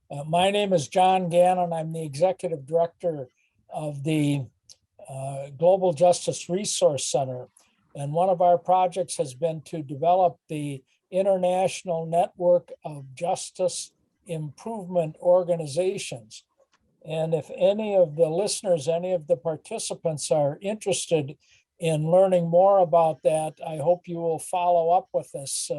My name is John Gannon. I'm the Executive Director of the Global Justice Resource Center. And one of our projects has been to develop the International Network of Justice Improvement Organizations. And if any of the listeners, any of the participants are interested in learning more about that, I hope you will follow up with us.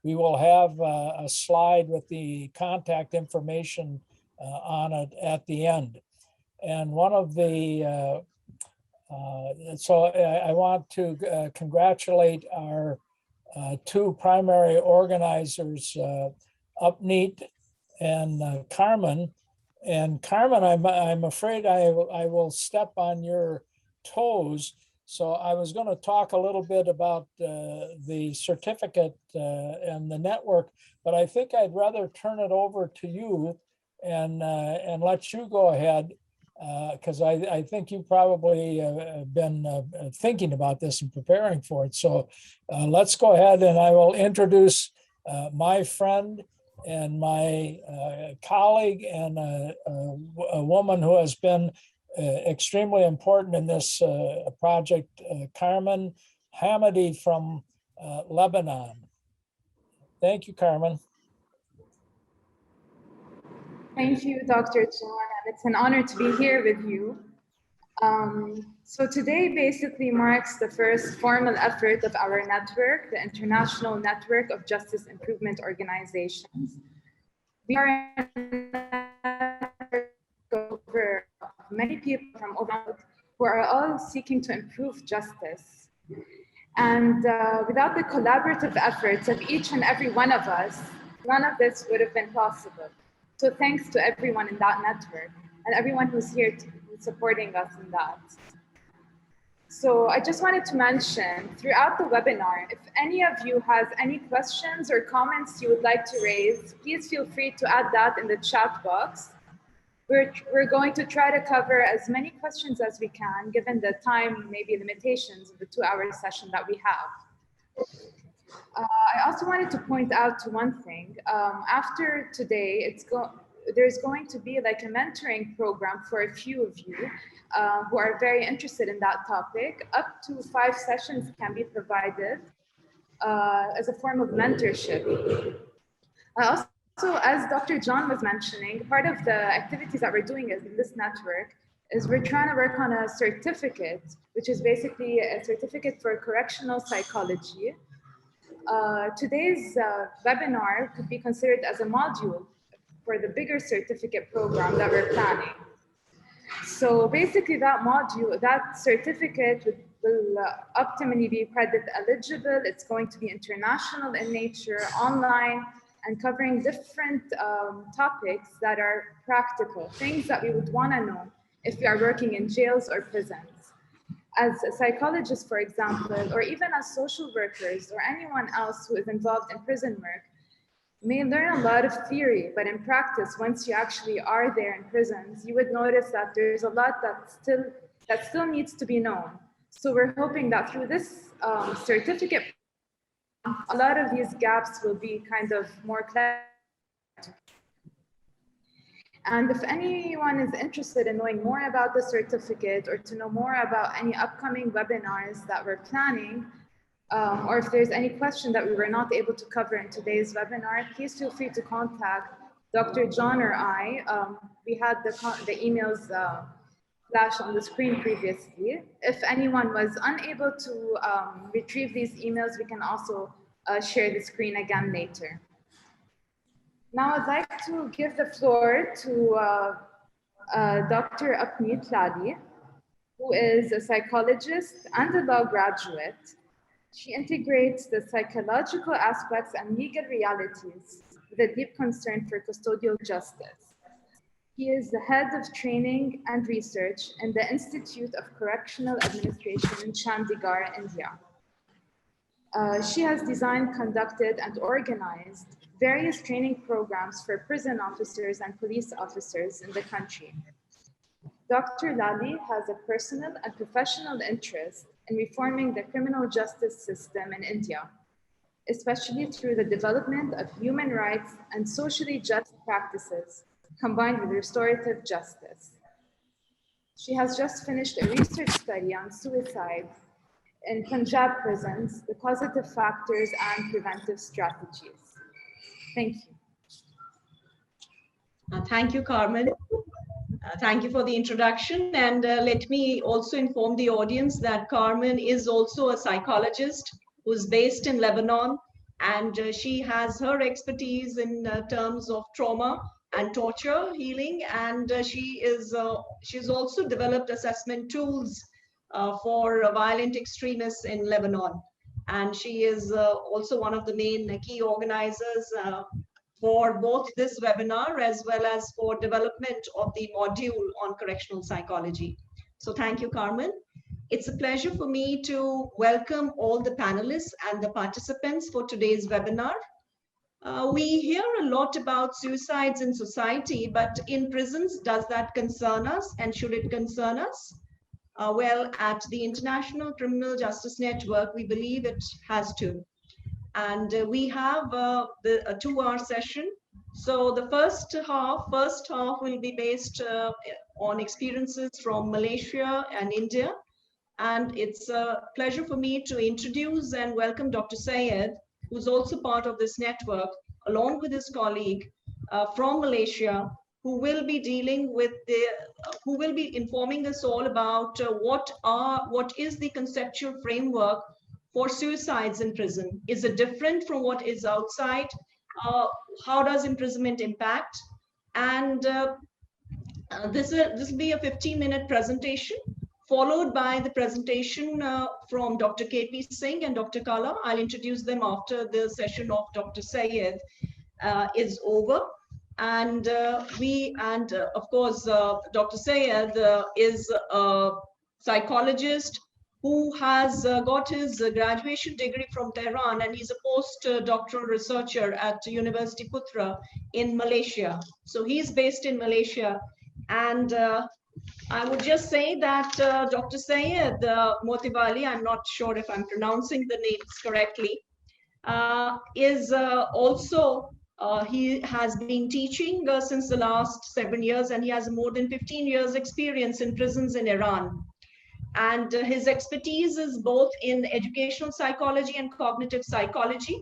We will have a slide with the contact information on it at the end. And one of the, so I want to congratulate our two primary organizers, Upneat and Carmen. And Carmen, I'm afraid I will step on your toes. So I was going to talk a little bit about the certificate and the network, but I think I'd rather turn it over to you and let you go ahead, because I think you probably have been thinking about this and preparing for it. So let's go ahead, and I will introduce my friend and my colleague and a woman who has been extremely important in this project, Carmen Hamidi from Lebanon. Thank you, Carmen. Thank you, Dr. John, and it's an honor to be here with you. So today basically marks the first formal effort of our network, the International Network of Justice Improvement Organizations. We are a network over many people from over the world who are all seeking to improve justice. And without the collaborative efforts of each and every one of us, none of this would have been possible. So thanks to everyone in that network and everyone who's here supporting us in that. So I just wanted to mention throughout the webinar, if any of you has any questions or comments you would like to raise, please feel free to add that in the chat box. We're going to try to cover as many questions as we can, given the time, maybe limitations of the 2-hour session that we have. I also wanted to point out to one thing. After today, there's going to be like a mentoring program for a few of you who are very interested in that topic. Up to 5 sessions can be provided as a form of mentorship. Also, as Dr. John was mentioning, part of the activities that we're doing in this network is we're trying to work on a certificate, which is basically a certificate for correctional psychology. Today's webinar could be considered as a module for the bigger certificate program that we're planning. So basically that module, that certificate will optimally be credit eligible. It's going to be international in nature, online, and covering different topics that are practical, things that we would want to know if we are working in jails or prisons. As a psychologist, for example, or even as social workers or anyone else who is involved in prison work, may learn a lot of theory, but in practice, once you actually are there in prisons, you would notice that there's a lot that still needs to be known. So we're hoping that through this certificate, a lot of these gaps will be kind of more clear. And if anyone is interested in knowing more about the certificate or to know more about any upcoming webinars that we're planning, or if there's any question that we were not able to cover in today's webinar, please feel free to contact Dr. John or I. We had the emails flash on the screen previously. If anyone was unable to retrieve these emails, we can also share the screen again later. Now I'd like to give the floor to Dr. Upneat Lali, who is a psychologist and a law graduate. She integrates the psychological aspects and legal realities with a deep concern for custodial justice. He is the head of training and research in the Institute of Correctional Administration in Chandigarh, India. She has designed, conducted, and organized various training programs for prison officers and police officers in the country. Dr. Lali has a personal and professional interest in reforming the criminal justice system in India, especially through the development of human rights and socially just practices combined with restorative justice. She has just finished a research study on suicide in Punjab prisons, the causative factors and preventive strategies. Thank you. Thank you, Carmen. Thank you for the introduction. And let me also inform the audience that Carmen is also a psychologist who's based in Lebanon. And she has her expertise in terms of trauma and torture healing. And she's also developed assessment tools for violent extremists in Lebanon. And she is also one of the main key organizers for both this webinar as well as for development of the module on correctional psychology. So thank you, Carmen. It's a pleasure for me to welcome all the panelists and the participants for today's webinar. We hear a lot about suicides in society, but in prisons, does that concern us, and should it concern us? Well, at the International Criminal Justice Network, we believe it has to. And we have a 2-hour session. So the first half will be based on experiences from Malaysia and India. And it's a pleasure for me to introduce and welcome Dr. Syed, who's also part of this network, along with his colleague from Malaysia, who will be dealing with who will be informing us all about what is the conceptual framework for suicides in prison. Is it different from what is outside? How does imprisonment impact? And this will be a 15-minute presentation, followed by the presentation from Dr. K.P. Singh and Dr. Kala. I'll introduce them after the session of Dr. Syed is over. And of course, Dr. Syed is a psychologist who has got his graduation degree from Tehran, and he's a postdoctoral researcher at University Putra in Malaysia. So he's based in Malaysia. And I would just say that Dr. Syed Motiwali, I'm not sure if I'm pronouncing the names correctly, is also, he has been teaching since the last 7 years, and he has more than 15 years experience in prisons in Iran. And his expertise is both in educational psychology and cognitive psychology,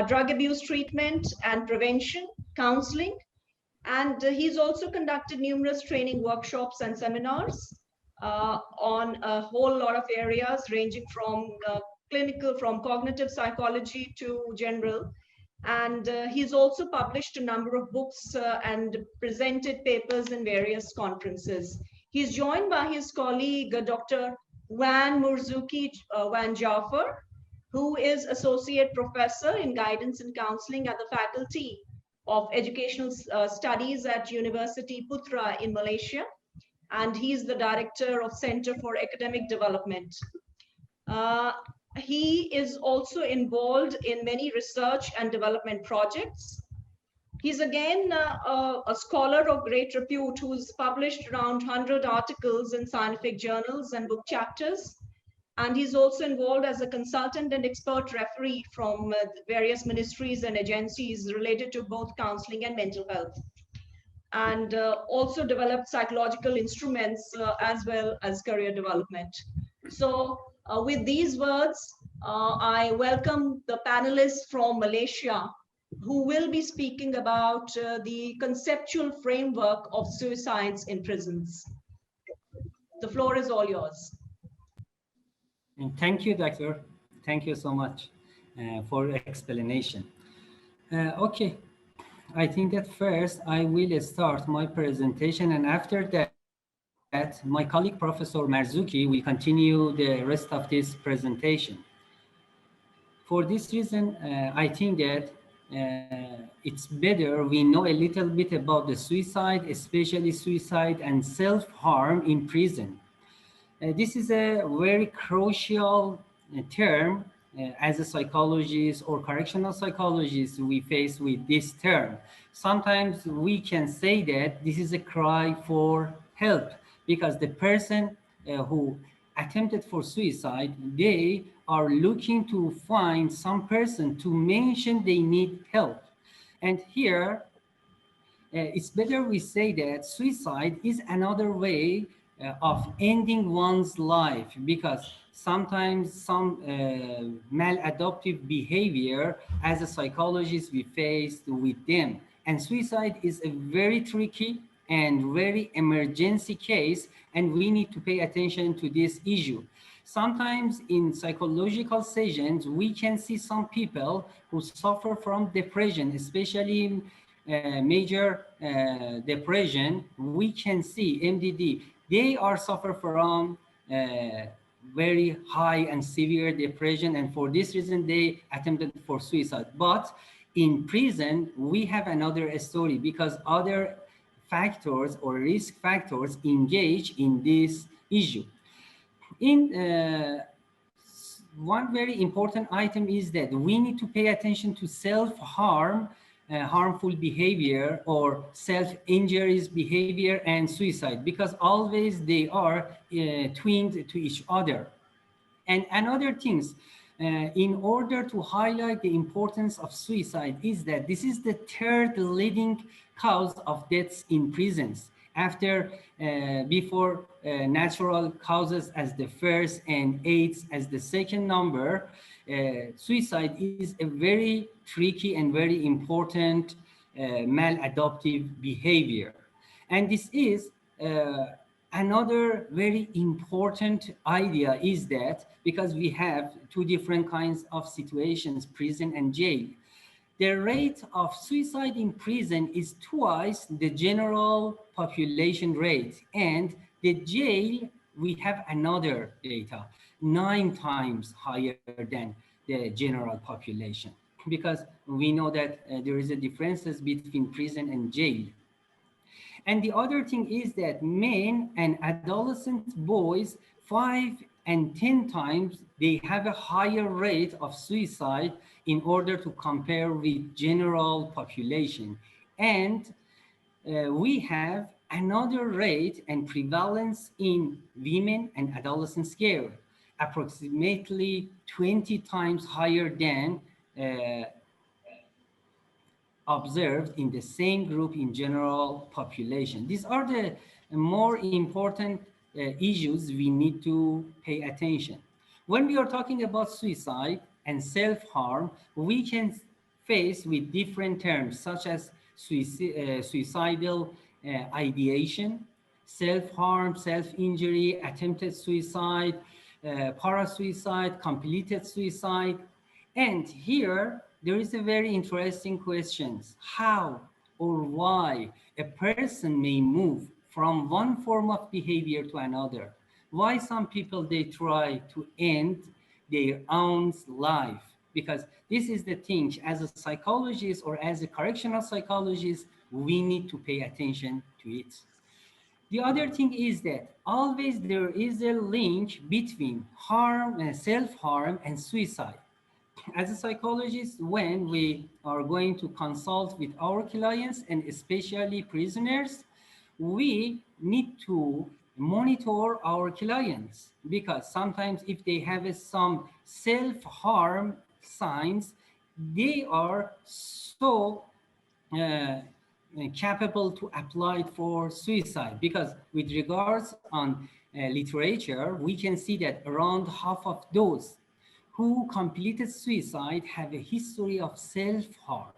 drug abuse treatment and prevention, counseling. And he's also conducted numerous training workshops and seminars on a whole lot of areas, ranging from from cognitive psychology to general. And he's also published a number of books and presented papers in various conferences. He's joined by his colleague, Dr. Wan Murzuki Wan Jafar, who is Associate Professor in Guidance and Counseling at the Faculty of Educational Studies at University Putra in Malaysia. And he's the Director of Center for Academic Development. He is also involved in many research and development projects. He's again a scholar of great repute who's published around 100 articles in scientific journals and book chapters. And he's also involved as a consultant and expert referee from various ministries and agencies related to both counseling and mental health. And also developed psychological instruments as well as career development. So with these words, I welcome the panelists from Malaysia, who will be speaking about the conceptual framework of suicides in prisons. The floor is all yours. And thank you, Doctor. Thank you so much for explanation. Okay, I think that first I will start my presentation, and after that, my colleague Professor Marzuki will continue the rest of this presentation. For this reason, I think that it's better we know a little bit about the suicide, especially suicide and self-harm in prison. This is a very crucial term. As a psychologist or correctional psychologist, we face with this term. Sometimes we can say that this is a cry for help, because the person who attempted for suicide, they are looking to find some person to mention they need help. And here, it's better we say that suicide is another way of ending one's life, because sometimes some maladaptive behavior as a psychologist we faced with them. And suicide is a very tricky and very emergency case, and we need to pay attention to this issue. Sometimes in psychological sessions, we can see some people who suffer from depression, especially major depression. We can see MDD. They are suffer from very high and severe depression, and for this reason, they attempted for suicide. But in prison, we have another story, because other factors or risk factors engage in this issue. One very important item is that we need to pay attention to self-harm, harmful behavior, or self-injuries behavior and suicide, because always they are twinned to each other. And another things, in order to highlight the importance of suicide, is that this is the third leading cause of deaths in prisons, after before natural causes as the first and AIDS as the second number. Suicide is a very tricky and very important maladaptive behavior. And this is another very important idea, is that because we have two different kinds of situations, prison and jail, the rate of suicide in prison is twice the general population rate. And the jail, we have another data, 9 times higher than the general population, because we know that there is a differences between prison and jail. And the other thing is that men and adolescent boys, 5 and 10 times, they have a higher rate of suicide in order to compare with general population. And we have another rate and prevalence in women and adolescent scale, approximately 20 times higher than observed in the same group in general population. These are the more important issues we need to pay attention. When we are talking about suicide and self-harm, we can face with different terms such as suicidal ideation, self-harm, self-injury, attempted suicide, parasuicide, completed suicide. And here, there is a very interesting question: how or why a person may move from one form of behavior to another. Why some people, they try to end their own life? Because this is the thing, as a psychologist or as a correctional psychologist, we need to pay attention to it. The other thing is that always there is a link between harm and self-harm and suicide. As a psychologist, when we are going to consult with our clients and especially prisoners, we need to monitor our clients, because sometimes if they have some self-harm signs, they are so capable to apply for suicide. Because with regards on literature, we can see that around half of those who completed suicide have a history of self-harm.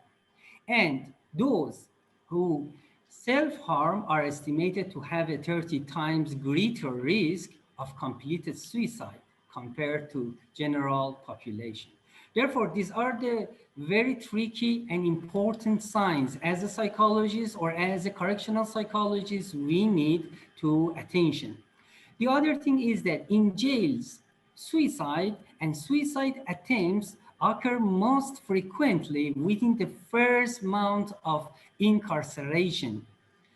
And those who self-harm are estimated to have a 30 times greater risk of completed suicide compared to general population. Therefore, these are the very tricky and important signs. As a psychologist or as a correctional psychologist, we need to attention. The other thing is that in jails, suicide and suicide attempts occur most frequently within the first month of incarceration.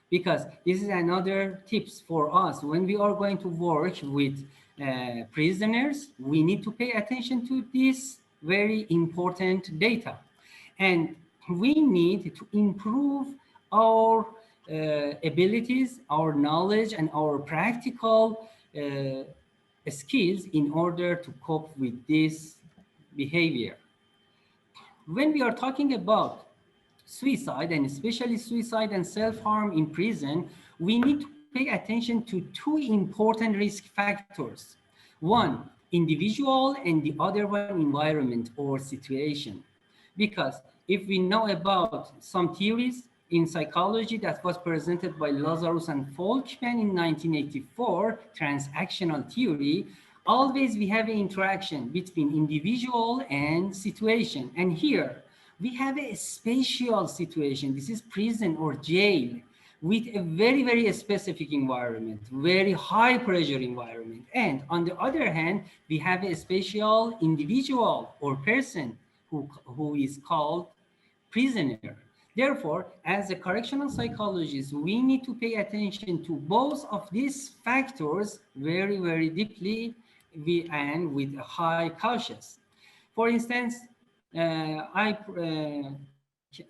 Because this is another tips for us. When we are going to work with prisoners, we need to pay attention to this very important data. And we need to improve our abilities, our knowledge, and our practical skills in order to cope with this behavior. When we are talking about suicide, and especially suicide and self-harm in prison, we need to pay attention to two important risk factors. One, individual, and the other one, environment or situation. Because if we know about some theories in psychology that was presented by Lazarus and Folkman in 1984, transactional theory, always we have an interaction between individual and situation. And here we have a spatial situation. This is prison or jail with a very, very specific environment, very high pressure environment. And on the other hand, we have a spatial individual or person who is called prisoner. Therefore, as a correctional psychologist, we need to pay attention to both of these factors very, very deeply and with high cautious. For instance, I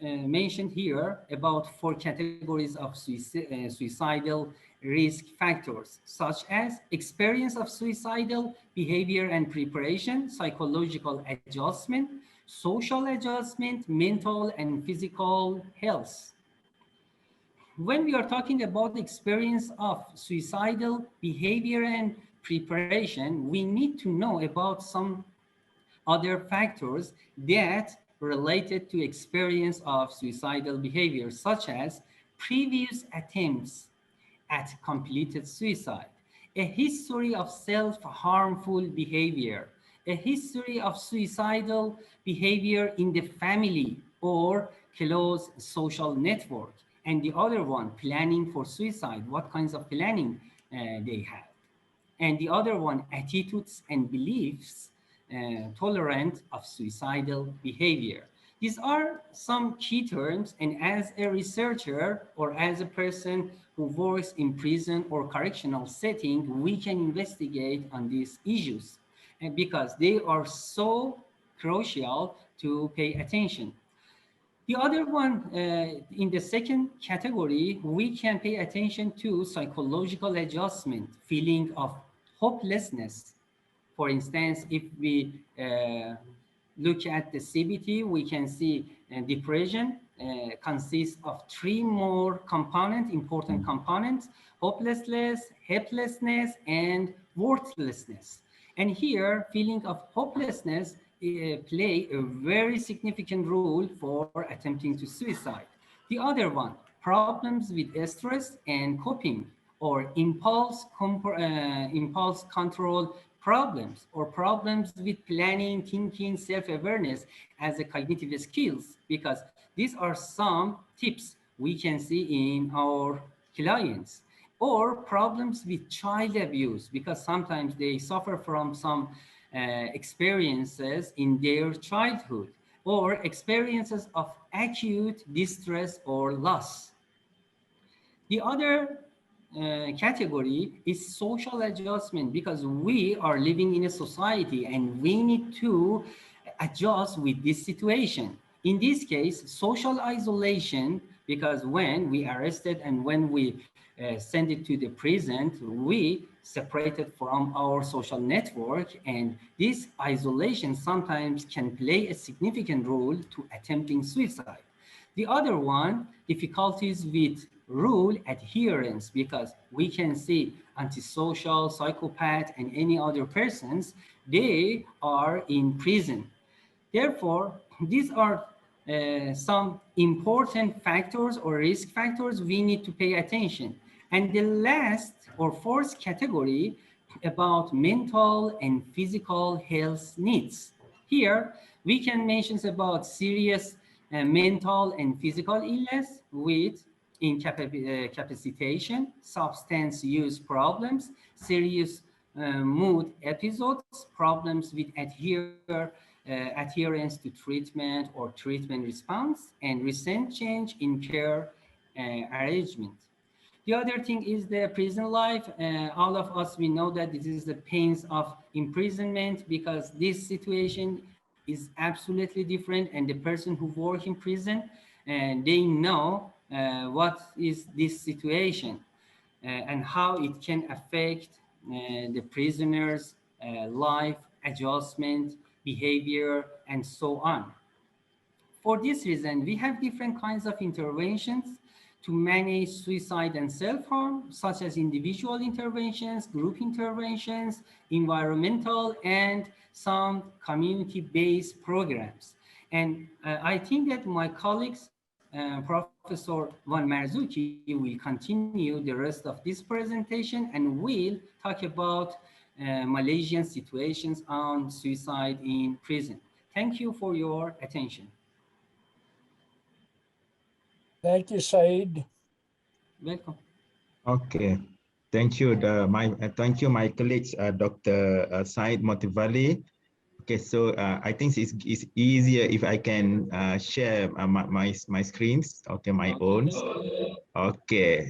mentioned here about 4 categories of suicidal risk factors, such as experience of suicidal behavior and preparation, psychological adjustment, social adjustment, mental and physical health. When we are talking about the experience of suicidal behavior and preparation, we need to know about some other factors that related to experience of suicidal behavior, such as previous attempts at completed suicide, a history of self-harmful behavior, a history of suicidal behavior in the family or close social network, and the other one, planning for suicide, what kinds of planning they have. And the other one, attitudes and beliefs tolerant of suicidal behavior. These are some key terms, and as a researcher or as a person who works in prison or correctional setting, we can investigate on these issues and because they are so crucial to pay attention. The other one, in the second category, we can pay attention to psychological adjustment, feeling of hopelessness. For instance, if we look at the CBT, we can see depression consists of 3 more important components: hopelessness, helplessness, and worthlessness. And here, feeling of hopelessness play a very significant role for attempting to suicide. The other one, problems with stress and coping, or impulse control problems, or problems with planning, thinking, self-awareness as a cognitive skills, because these are some tips we can see in our clients. Or problems with child abuse, because sometimes they suffer from some experiences in their childhood, or experiences of acute distress or loss. The other category is social adjustment, because we are living in a society and we need to adjust with this situation. In this case, social isolation, because when we arrested and when we send it to the prison, we separated from our social network, and this isolation sometimes can play a significant role to attempting suicide. The other one, difficulties with rule adherence, because we can see antisocial, psychopath, and any other persons, they are in prison. Therefore, these are some important factors or risk factors we need to pay attention. And the last or fourth category about mental and physical health needs. Here, we can mention about serious mental and physical illness with incapacitation, substance use problems, serious mood episodes, problems with adherence to treatment or treatment response, and recent change in care arrangement. The other thing is the prison life. All of us, we know that this is the pains of imprisonment, because this situation is absolutely different, and the person who work in prison, they know what is this situation and how it can affect the prisoner's life, adjustment, behavior, and so on. For this reason, we have different kinds of interventions to manage suicide and self-harm, such as individual interventions, group interventions, environmental, and some community-based programs. And I think that my colleagues, Professor Van Marzuki, will continue the rest of this presentation and will talk about Malaysian situations on suicide in prison. Thank you for your attention. Thank you, Saeed. Welcome. Okay, thank you. Thank you, my colleagues, Dr. Said Motivali. Okay, so I think it's easier if I can share my screens. Okay, my own. Okay.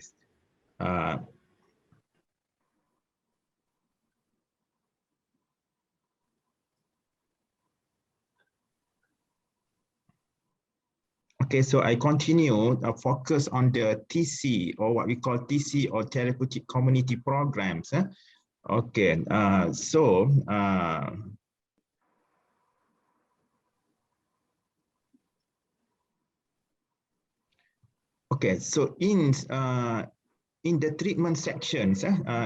Okay, so I continue focus on the TC, or what we call TC, or therapeutic community programs. Okay, okay, so in the treatment sections,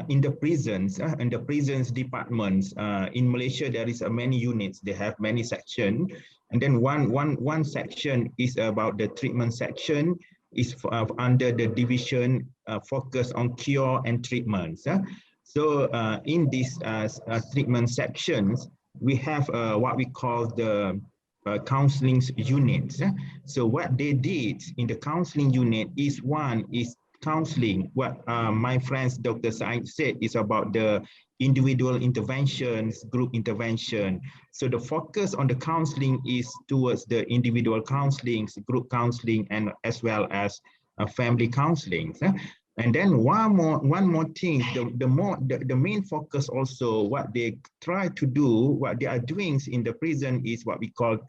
in the prisons, and the prisons departments, in Malaysia, there is many units. They have many sections, and then one section is about the treatment section, is under the division focus on cure and treatments. So in these treatment sections, we have what we call the counseling units. So what they did in the counseling unit is one is counseling. What my friends Dr. Said said is about the individual interventions, group intervention. So the focus on the counseling is towards the individual counseling, group counseling, and as well as family counseling. And then one more thing, the main focus also, what they try to do, what they are doing in the prison is what we call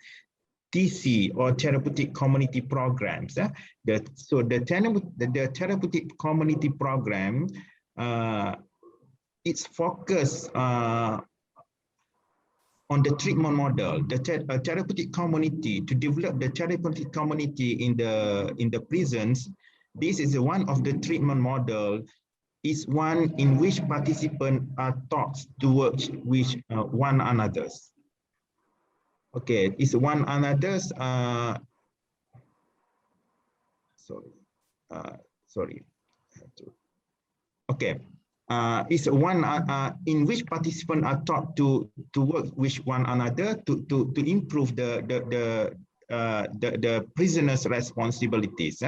TC, or therapeutic community programs. So the therapeutic community program, it's focused on the treatment model, the therapeutic community, to develop the therapeutic community in the prisons. This is one of the treatment model, is one in which participants are taught to work with one another. Okay, it's one another's. Sorry. Okay, it's one in which participants are taught to work with one another to improve the prisoners' responsibilities.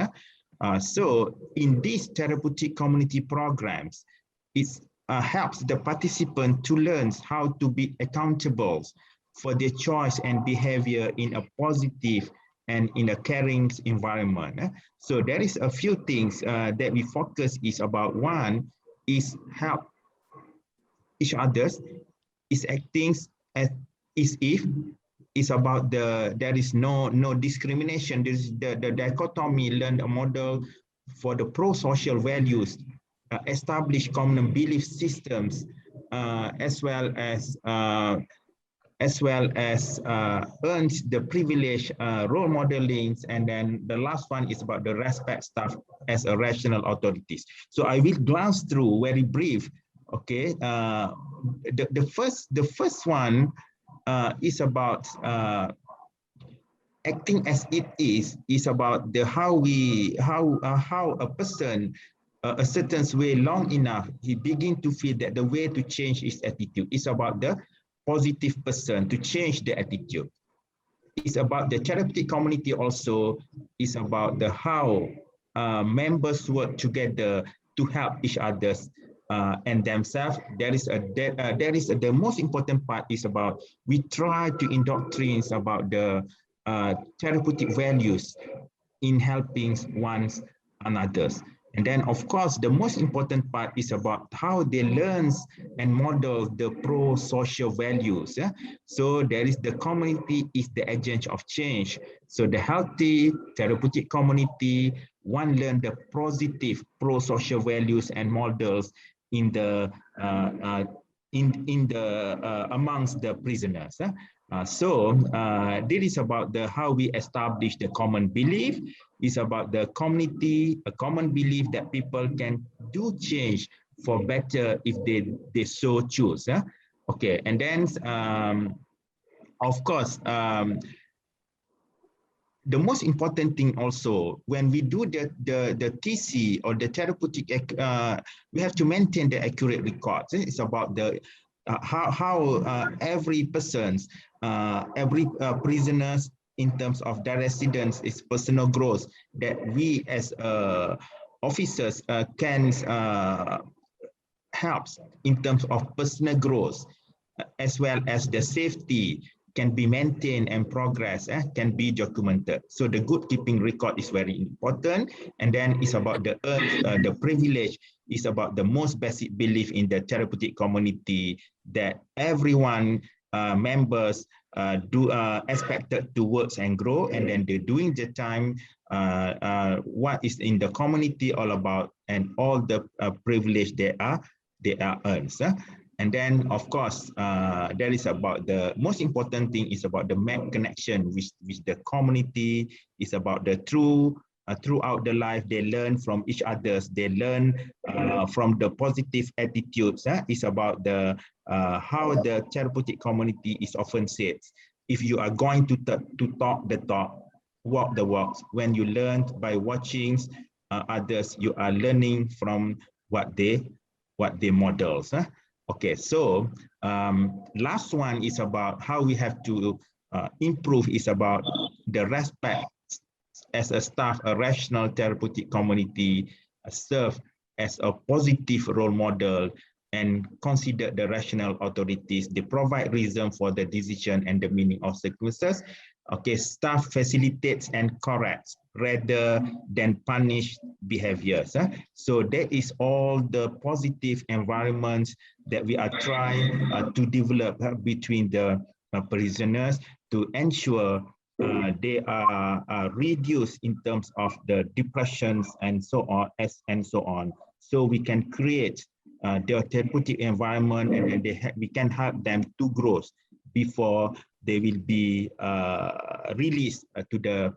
So in these therapeutic community programs, it helps the participant to learn how to be accountable for their choice and behavior in a positive and in a caring environment. So there is a few things that we focus is about. One is help each others, is acting as if it's about there is no discrimination. This is the dichotomy, learn a model for the pro-social values, establish common belief systems, as well as earns the privilege, role modelings, and then the last one is about the respect staff as a rational authorities. So I will glance through very brief. Okay, the first one is about acting as it is about the how a person a certain way long enough, he begin to feel that the way to change his attitude is about the positive person to change the attitude. It's about the therapeutic community also, is about the how members work together to help each other and themselves. The most important part is about we try to indoctrinate about the therapeutic values in helping one another. And then, of course, the most important part is about how they learn and model the pro-social values. So there is the community is the agent of change. So the healthy therapeutic community, one learn the positive pro-social values and models in the amongst the prisoners. This is about the how we establish the common belief. It's about the community, a common belief that people can do change for better if they so choose. Okay, and then of course, the most important thing also, when we do the TC or the therapeutic, we have to maintain the accurate records. It's about the how every person's, every prisoners in terms of their residence is personal growth that we as officers can helps in terms of personal growth, as well as the safety can be maintained and progress can be documented. So the good keeping record is very important. And then it's about the privilege. Is about the most basic belief in the therapeutic community that everyone members expected to work and grow, and then they're doing the time what is in the community all about, and all the privilege they are earned. And then, of course, that is about the most important thing is about the map connection with the community. It's about the throughout the life, they learn from each other. They learn from the positive attitudes. It's about the how the therapeutic community is often said. If you are going to talk the talk, walk the walks. When you learn by watching others, you are learning from what they models. Okay, so last one is about how we have to improve is about the respect as a staff, a rational therapeutic community serve as a positive role model and consider the rational authorities. They provide reason for the decision and the meaning of circumstances. Okay, staff facilitates and corrects rather than punish behaviors. So that is all the positive environments that we are trying to develop between the prisoners to ensure they are reduced in terms of the depressions and so on. So we can create the therapeutic environment, and then we can help them to grow before they will be released to the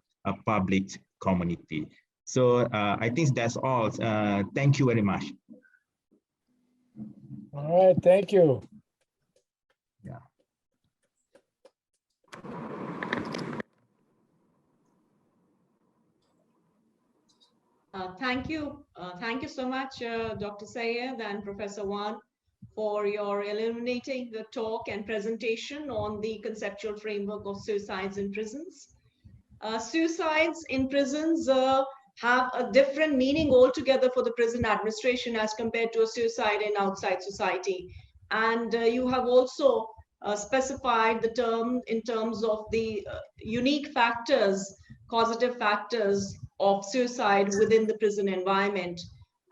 public community. So I think that's all. Thank you very much. All right, thank you. Yeah. Thank you. Thank you so much, Dr. Sayed and Professor Wan, for your illuminating the talk and presentation on the conceptual framework of suicides in prisons. Suicides in prisons have a different meaning altogether for the prison administration as compared to a suicide in outside society. And you have also specified the term in terms of the unique factors, causative factors of suicide within the prison environment.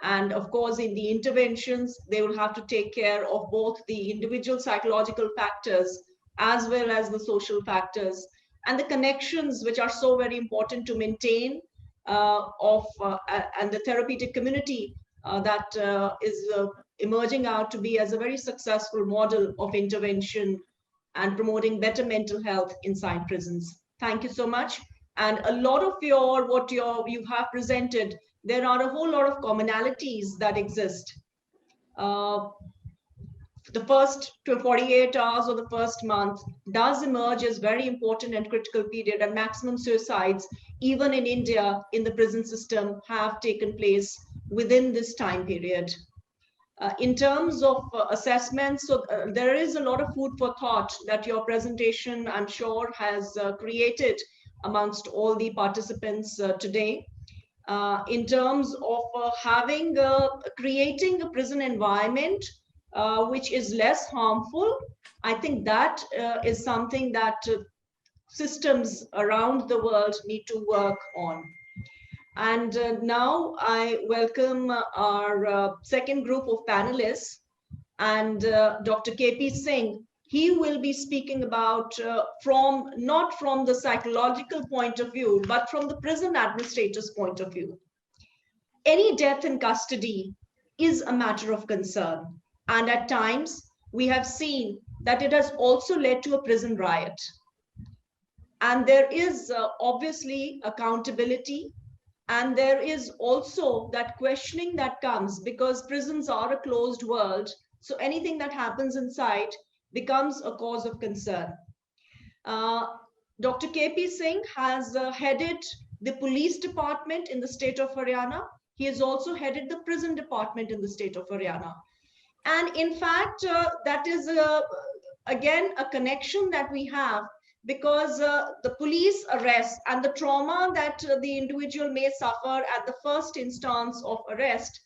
And of course, in the interventions, they will have to take care of both the individual psychological factors as well as the social factors and the connections which are so very important to maintain and the therapeutic community that is emerging out to be as a very successful model of intervention and promoting better mental health inside prisons. Thank you so much. And a lot of what you have presented, there are a whole lot of commonalities that exist. The first 48 hours or the first month does emerge as very important and critical period, and maximum suicides, even in India, in the prison system, have taken place within this time period. In terms of assessments, so there is a lot of food for thought that your presentation, I'm sure, has created amongst all the participants today. In terms of creating a prison environment which is less harmful, I think that is something that systems around the world need to work on. And now I welcome our second group of panelists, and Dr. KP Singh. He will be speaking about not from the psychological point of view, but from the prison administrator's point of view. Any death in custody is a matter of concern. And at times, we have seen that it has also led to a prison riot. And there is obviously accountability, and there is also that questioning that comes, because prisons are a closed world. So anything that happens inside becomes a cause of concern. Dr. KP Singh has headed the police department in the state of Haryana. He has also headed the prison department in the state of Haryana. And in fact, that is again a connection that we have, because the police arrest and the trauma that the individual may suffer at the first instance of arrest,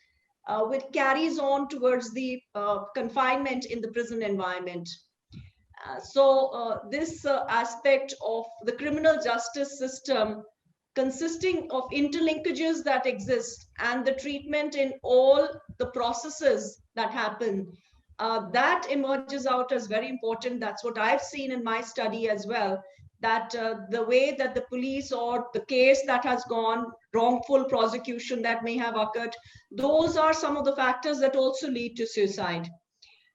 which carries on towards the confinement in the prison environment. So this aspect of the criminal justice system, consisting of interlinkages that exist and the treatment in all the processes that happen, that emerges out as very important. That's what I've seen in my study as well, that the way that the police, or the case that has gone, wrongful prosecution that may have occurred, those are some of the factors that also lead to suicide.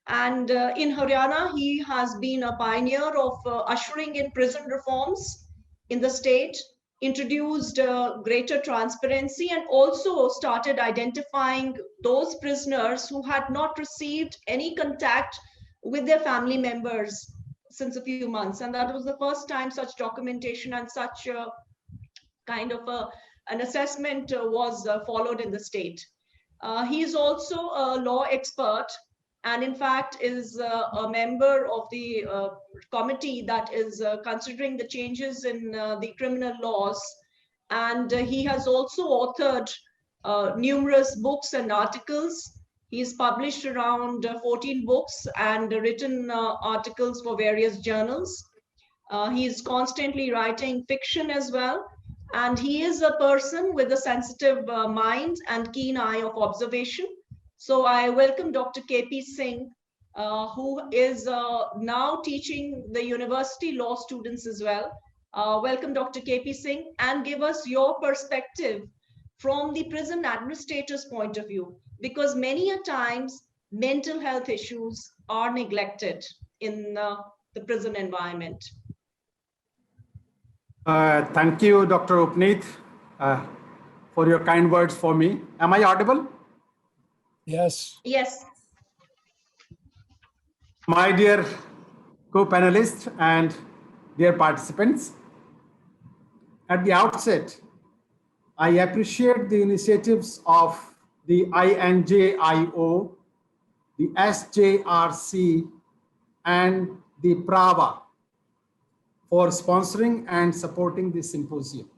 And in Haryana, he has been a pioneer of ushering in prison reforms in the state, introduced greater transparency, and also started identifying those prisoners who had not received any contact with their family members since a few months. And that was the first time such documentation and such kind of an assessment was followed in the state. He is also a law expert, and in fact is a member of the committee that is considering the changes in the criminal laws. And he has also authored numerous books and articles. He's published around 14 books and written articles for various journals. He's constantly writing fiction as well. And he is a person with a sensitive mind and keen eye of observation. So I welcome Dr. KP Singh, who is now teaching the university law students as well. Welcome, Dr. KP Singh, and give us your perspective from the prison administrator's point of view, because many a times mental health issues are neglected in the prison environment. Thank you, Dr. Upneet, for your kind words for me. Am I audible? Yes. Yes. My dear co-panelists and dear participants, at the outset, I appreciate the initiatives of the INJIO, the SJRC, and the PRAVA for sponsoring and supporting this symposium.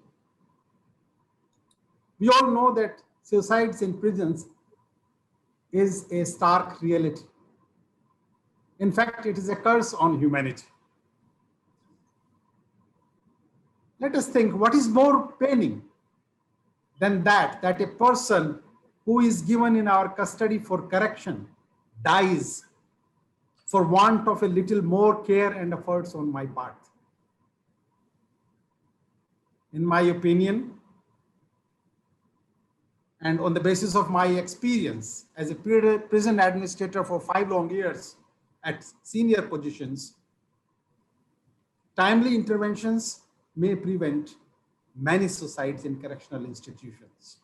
We all know that suicides in prisons is a stark reality. In fact, it is a curse on humanity. Let us think, what is more paining than that a person who is given in our custody for correction dies for want of a little more care and efforts on my part? In my opinion, and on the basis of my experience as a prison administrator for 5 long years at senior positions, timely interventions may prevent many suicides in correctional institutions.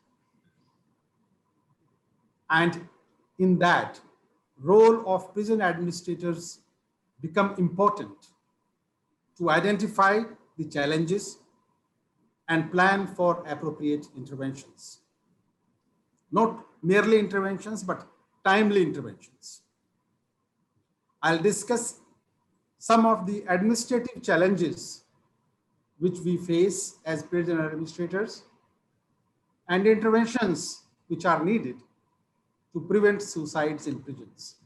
And in that, role of prison administrators become important to identify the challenges and plan for appropriate interventions. Not merely interventions, but timely interventions. I'll discuss some of the administrative challenges which we face as prison administrators and interventions which are needed to prevent suicides in prisons.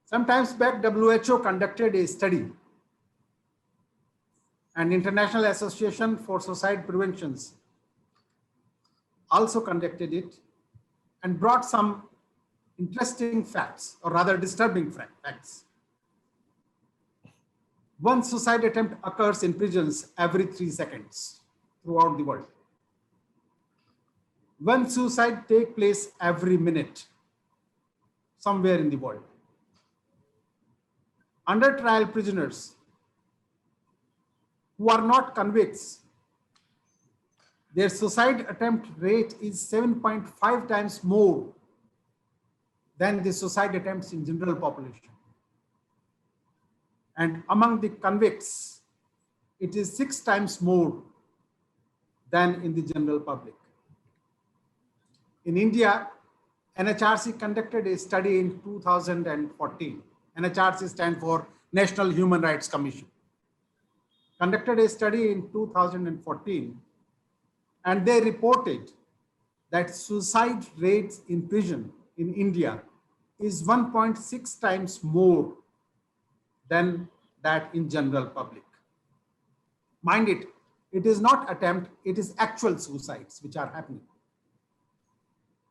Some time back, WHO conducted a study, and International Association for Suicide Preventions also conducted it and brought some interesting facts, or rather disturbing facts. One suicide attempt occurs in prisons every 3 seconds throughout the world. One suicide takes place every minute somewhere in the world. under trial prisoners who are not convicts, their suicide attempt rate is 7.5 times more than the suicide attempts in general population. And among the convicts, it is 6 times more than in the general public. In India, NHRC conducted a study in 2014. NHRC stands for National Human Rights Commission. Conducted a study in 2014, and they reported that suicide rates in prison in India is 1.6 times more than that in general public. Mind it, it is not attempt, it is actual suicides which are happening.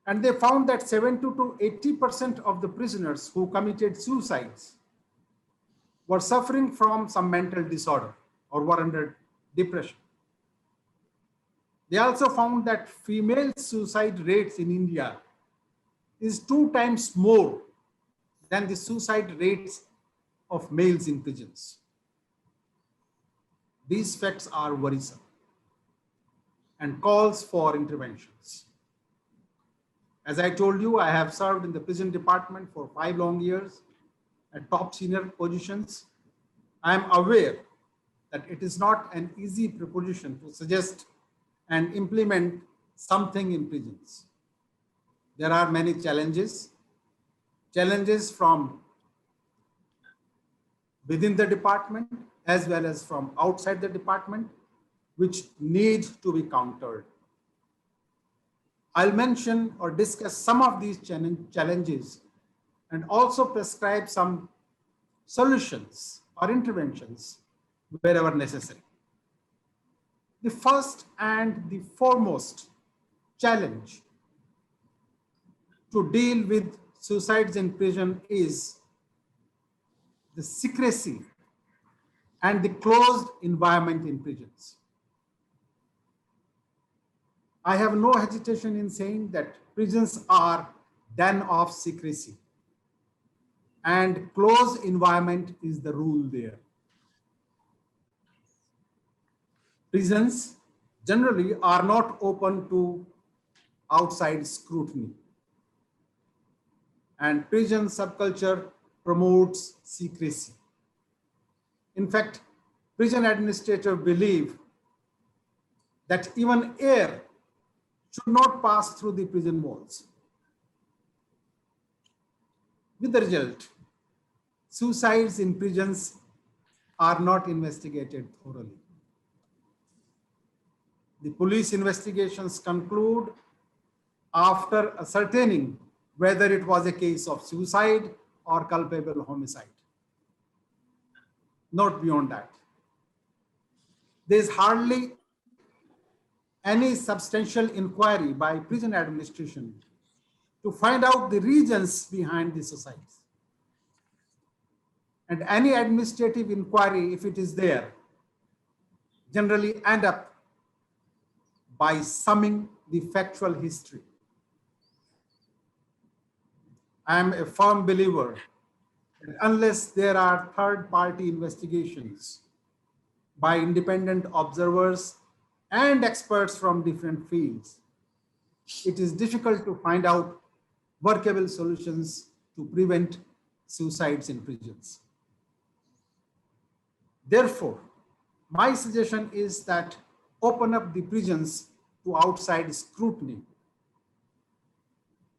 And they found that 70 to 80% of the prisoners who committed suicides were suffering from some mental disorder or were under depression. They also found that female suicide rates in India is 2 times more than the suicide rates of males in prisons. These facts are worrisome and calls for interventions. As I told you, I have served in the prison department for 5 long years at top senior positions. I am aware that it is not an easy proposition to suggest and implement something in prisons. There are many challenges from within the department as well as from outside the department, which need to be countered. I'll mention or discuss some of these challenges and also prescribe some solutions or interventions wherever necessary. The first and the foremost challenge to deal with suicides in prison is the secrecy and the closed environment in prisons. I have no hesitation in saying that prisons are den of secrecy, and closed environment is the rule there. Prisons generally are not open to outside scrutiny, and prison subculture promotes secrecy. In fact, prison administrators believe that even air should not pass through the prison walls. With the result, suicides in prisons are not investigated thoroughly. The police investigations conclude after ascertaining whether it was a case of suicide or culpable homicide. Not beyond that. There is hardly any substantial inquiry by prison administration to find out the reasons behind the suicides. And any administrative inquiry, if it is there, generally end up by summing the factual history. I am a firm believer that unless there are third-party investigations by independent observers and experts from different fields, it is difficult to find out workable solutions to prevent suicides in prisons. Therefore, my suggestion is that open up the prisons to outside scrutiny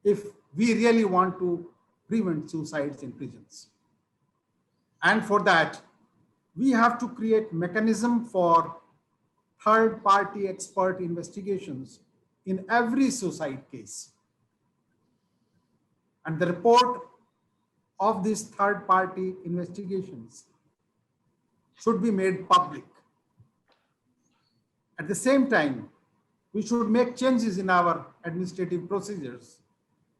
if we really want to prevent suicides in prisons. And for that, we have to create mechanism for third-party expert investigations in every suicide case. And the report of these third-party investigations should be made public. At the same time, we should make changes in our administrative procedures,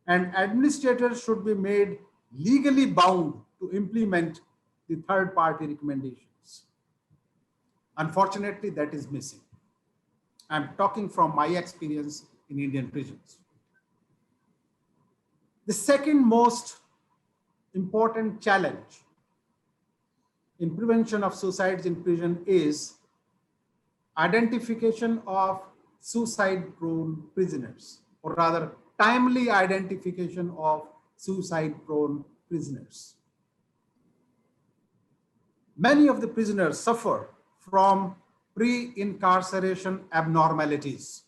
and administrators should be made legally bound to implement the third-party recommendations. Unfortunately, that is missing. I'm talking from my experience in Indian prisons. The second most important challenge in prevention of suicides in prison is identification of suicide-prone prisoners, or rather, timely identification of suicide-prone prisoners. Many of the prisoners suffer from pre-incarceration abnormalities,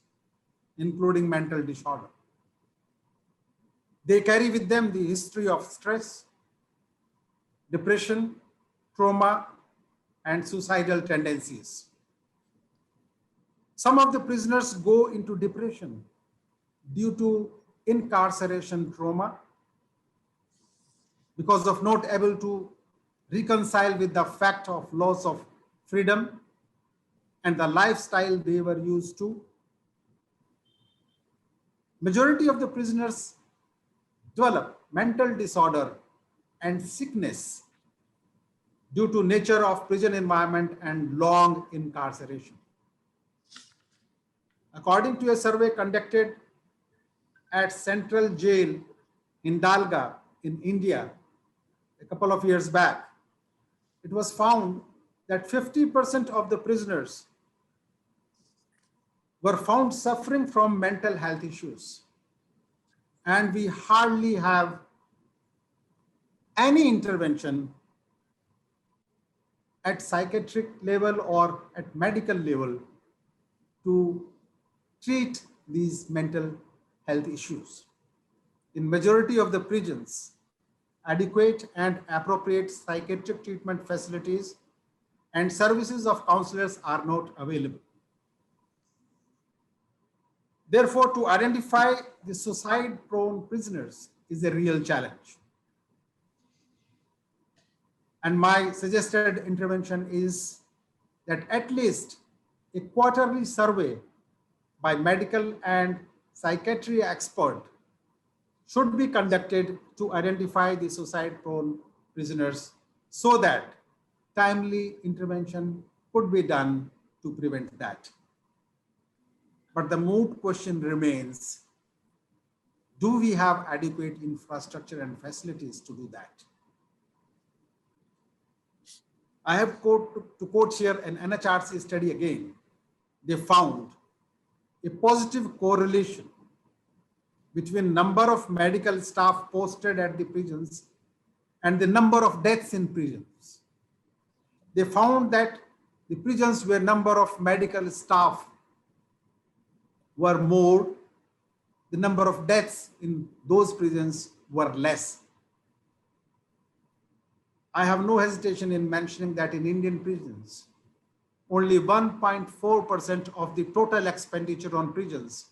including mental disorder. They carry with them the history of stress, depression, trauma, and suicidal tendencies. Some of the prisoners go into depression due to incarceration trauma because of not able to reconcile with the fact of loss of freedom and the lifestyle they were used to. Majority of the prisoners develop mental disorder and sickness due to nature of prison environment and long incarceration. According to a survey conducted at Central Jail in Dalga in India a couple of years back, it was found that 50% of the prisoners were found suffering from mental health issues. And we hardly have any intervention at psychiatric level or at medical level to treat these mental health issues. In majority of the prisons, adequate and appropriate psychiatric treatment facilities and services of counselors are not available. Therefore, to identify the suicide-prone prisoners is a real challenge. And my suggested intervention is that at least a quarterly survey by medical and psychiatry expert should be conducted to identify the suicide-prone prisoners so that timely intervention could be done to prevent that. But the moot question remains, do we have adequate infrastructure and facilities to do that? I have to quote here an NHRC study again. They found a positive correlation between number of medical staff posted at the prisons and the number of deaths in prisons. They found that the prisons where number of medical staff were more, the number of deaths in those prisons were less. I have no hesitation in mentioning that in Indian prisons, only 1.4% of the total expenditure on prisons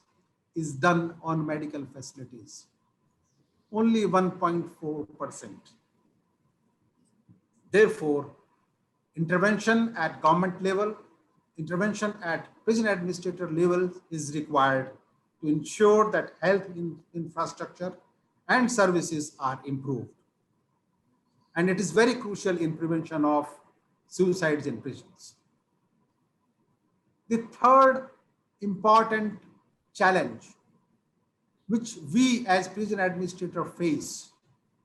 is done on medical facilities. Only 1.4%. Therefore, intervention at government level, intervention at prison administrator level is required to ensure that health infrastructure and services are improved. And it is very crucial in prevention of suicides in prisons. The third important challenge which we as prison administrator face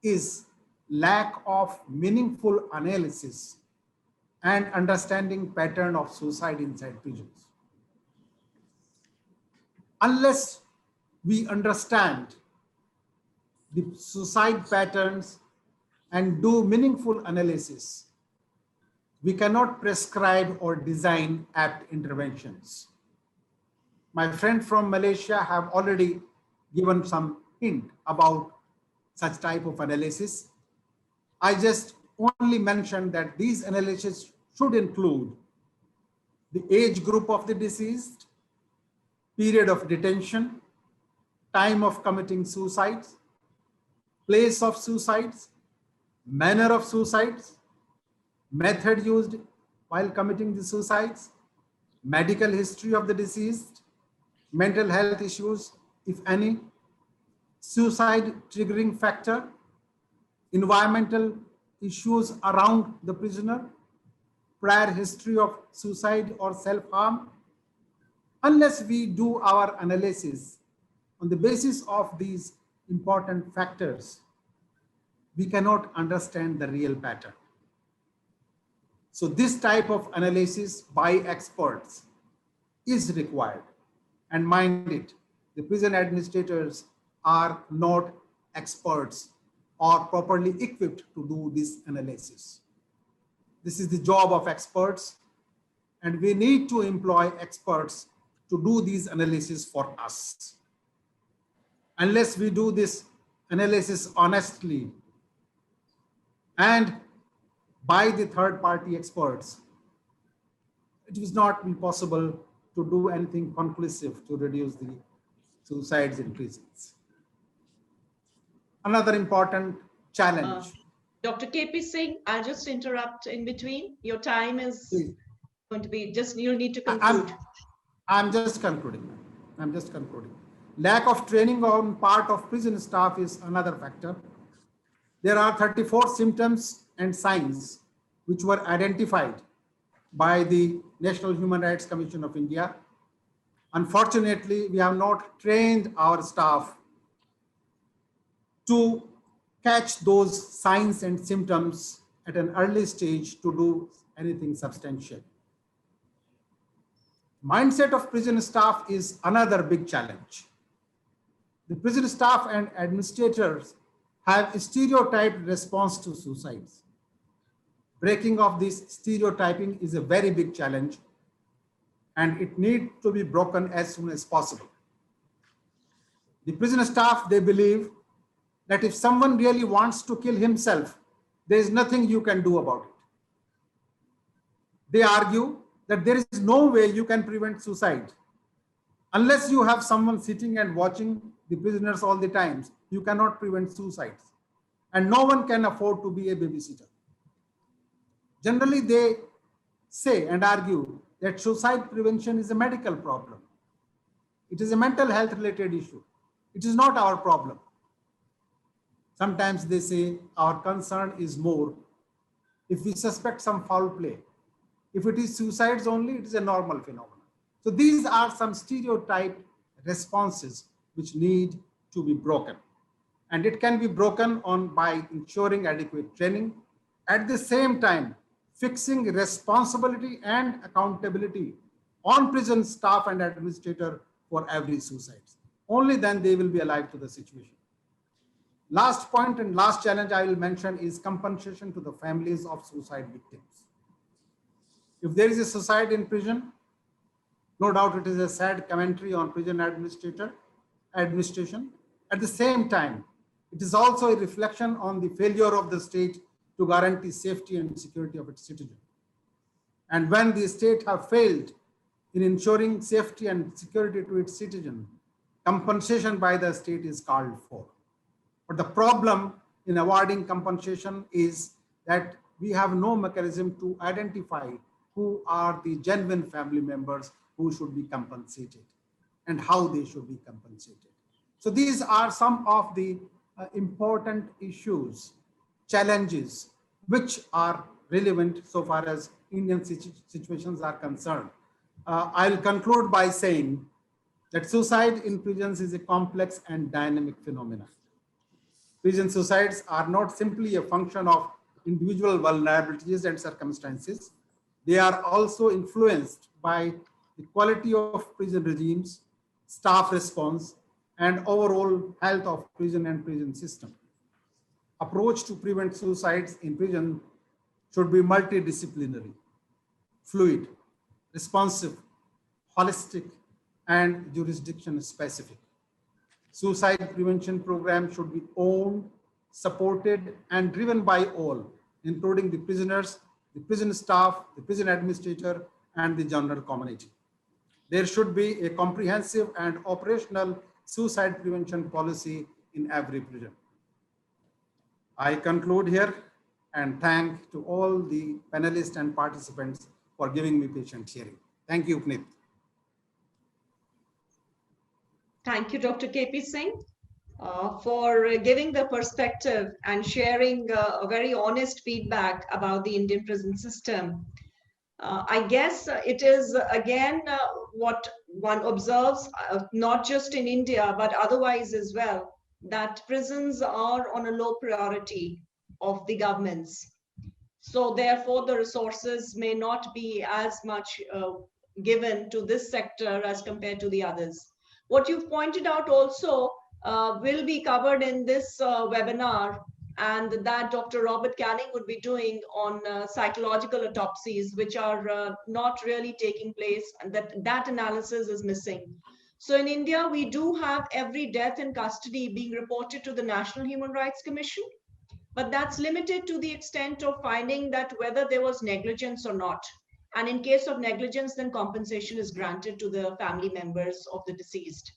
is lack of meaningful analysis and understanding pattern of suicide inside prisons. Unless we understand the suicide patterns and do meaningful analysis, we cannot prescribe or design apt interventions. My friend from Malaysia have already given some hint about such type of analysis. I just only mentioned that these analyses should include the age group of the deceased, period of detention, time of committing suicides, place of suicides, manner of suicides, method used while committing the suicides, medical history of the deceased, mental health issues, if any, suicide triggering factor, environmental issues around the prisoner, prior history of suicide or self-harm. Unless we do our analysis on the basis of these important factors, we cannot understand the real pattern. So this type of analysis by experts is required. And mind it, the prison administrators are not experts or properly equipped to do this analysis. This is the job of experts, and we need to employ experts to do these analysis for us. Unless we do this analysis honestly and by the third-party experts, it is not be possible to do anything conclusive to reduce the suicides in prisons. Another important challenge. Dr. KP Singh, I'll just interrupt in between. Your time is Please. going to be just, you'll need to conclude. I'm just concluding. I'm just concluding. Lack of training on part of prison staff is another factor. There are 34 symptoms and signs which were identified by the National Human Rights Commission of India. Unfortunately, we have not trained our staff to catch those signs and symptoms at an early stage to do anything substantial. Mindset of prison staff is another big challenge. The prison staff and administrators have a stereotyped response to suicides. Breaking of this stereotyping is a very big challenge, and it needs to be broken as soon as possible. The prison staff, they believe that if someone really wants to kill himself, there is nothing you can do about it. They argue that there is no way you can prevent suicide. Unless you have someone sitting and watching the prisoners all the time, you cannot prevent suicides. And no one can afford to be a babysitter. Generally, they say and argue that suicide prevention is a medical problem. It is a mental health related issue. It is not our problem. Sometimes they say our concern is more if we suspect some foul play. If it is suicides only, it is a normal phenomenon. So these are some stereotyped responses which need to be broken. And it can be broken on by ensuring adequate training. At the same time, fixing responsibility and accountability on prison staff and administrator for every suicide. Only then they will be alive to the situation. Last point and last challenge I will mention is compensation to the families of suicide victims. If there is a suicide in prison, no doubt it is a sad commentary on prison administration. At the same time, it is also a reflection on the failure of the state to guarantee safety and security of its citizens. And when the state have failed in ensuring safety and security to its citizens, compensation by the state is called for. But the problem in awarding compensation is that we have no mechanism to identify who are the genuine family members who should be compensated and how they should be compensated. So these are some of the important issues, challenges, which are relevant so far as Indian situations are concerned. I'll conclude by saying that suicide in prisons is a complex and dynamic phenomenon. Prison suicides are not simply a function of individual vulnerabilities and circumstances. They are also influenced by the quality of prison regimes, staff response, and overall health of prison and prison system. Approach to prevent suicides in prison should be multidisciplinary, fluid, responsive, holistic, and jurisdiction specific. Suicide prevention program should be owned, supported, and driven by all, including the prisoners, the prison staff, the prison administrator, and the general community. There should be a comprehensive and operational suicide prevention policy in every prison. I conclude here and thank to all the panelists and participants for giving me patient hearing. Thank you, Pnit. Thank you, Dr. KP Singh, for giving the perspective and sharing a very honest feedback about the Indian prison system. I guess it is, again, what one observes, not just in India, but otherwise as well, that prisons are on a low priority of the governments. So therefore, the resources may not be as much given to this sector as compared to the others. What you've pointed out also will be covered in this webinar, and that Dr. Robert Canning would be doing on psychological autopsies, which are not really taking place, and that analysis is missing. So in India, we do have every death in custody being reported to the National Human Rights Commission, but that's limited to the extent of finding that whether there was negligence or not. And in case of negligence, then compensation is granted to the family members of the deceased.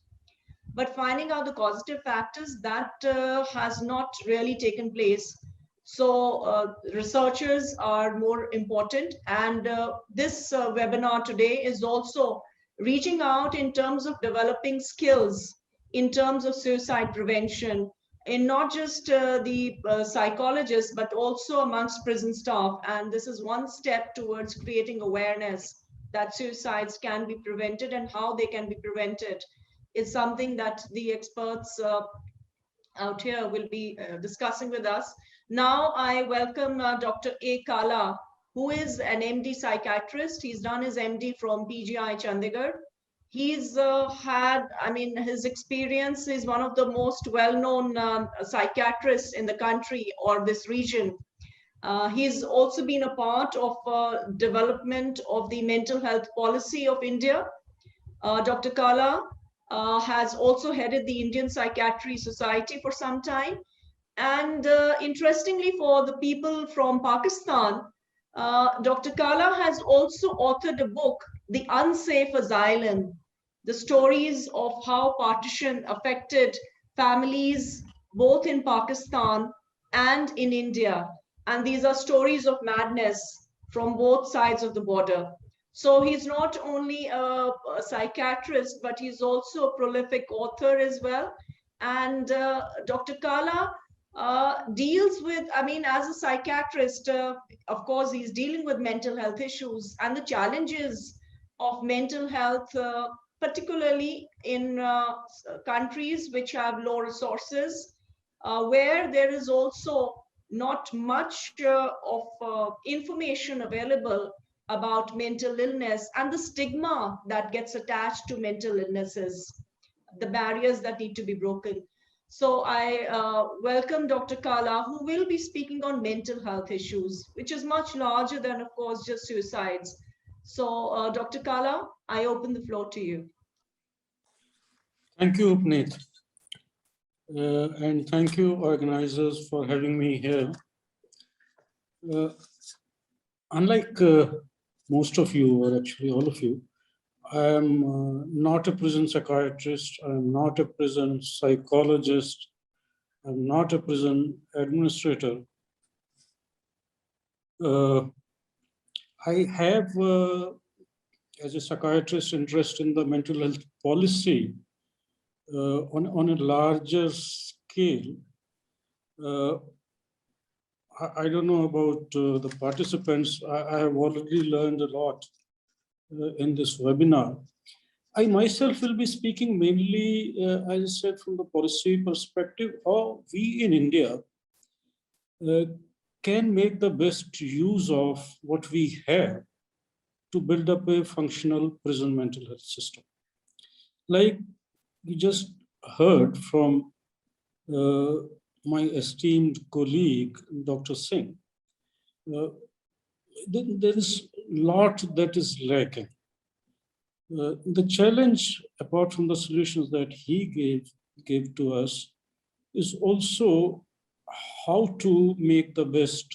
But finding out the causative factors, that has not really taken place. So researchers are more important. And this webinar today is also reaching out in terms of developing skills, in terms of suicide prevention, in not just the psychologists, but also amongst prison staff. And this is one step towards creating awareness that suicides can be prevented and how they can be prevented. Is something that the experts out here will be discussing with us. Now I welcome Dr. A. Kala, who is an MD psychiatrist. He's done his MD from PGI Chandigarh. He's his experience is one of the most well-known psychiatrists in the country or this region. He's also been a part of development of the mental health policy of India. Dr. Kala has also headed the Indian Psychiatry Society for some time. And interestingly, for the people from Pakistan, Dr. Kala has also authored a book, The Unsafe Asylum, the stories of how partition affected families both in Pakistan and in India. And these are stories of madness from both sides of the border. So he's not only a psychiatrist, but he's also a prolific author as well. And Dr. Kala deals with, as a psychiatrist, of course, he's dealing with mental health issues and the challenges of mental health, particularly in countries which have low resources, where there is also not much of information available about mental illness and the stigma that gets attached to mental illnesses, the barriers that need to be broken. So I welcome Dr. Kala, who will be speaking on mental health issues, which is much larger than, of course, just suicides. So Dr. Kala, I open the floor to you. Thank you, Upneet. And thank you, organizers, for having me here. Unlike most of you, or actually all of you, I am not a prison psychiatrist. I am not a prison psychologist. I'm not a prison administrator. I have, as a psychiatrist, interest in the mental health policy on a larger scale. I don't know about the participants. I have already learned a lot in this webinar. I myself will be speaking mainly, as I said, from the policy perspective, how we in India can make the best use of what we have to build up a functional prison mental health system. Like we just heard from my esteemed colleague, Dr. Singh, there is a lot that is lacking. The challenge, apart from the solutions that he gave to us, is also how to make the best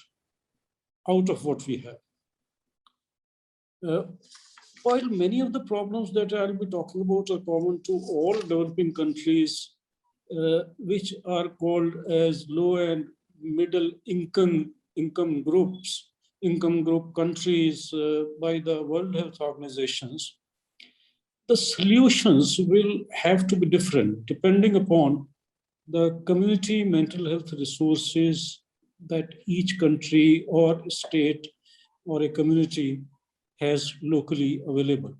out of what we have. While many of the problems that I'll be talking about are common to all developing countries, which are called as low and middle income group countries by the World Health Organizations, the solutions will have to be different depending upon the community mental health resources that each country or state or a community has locally available.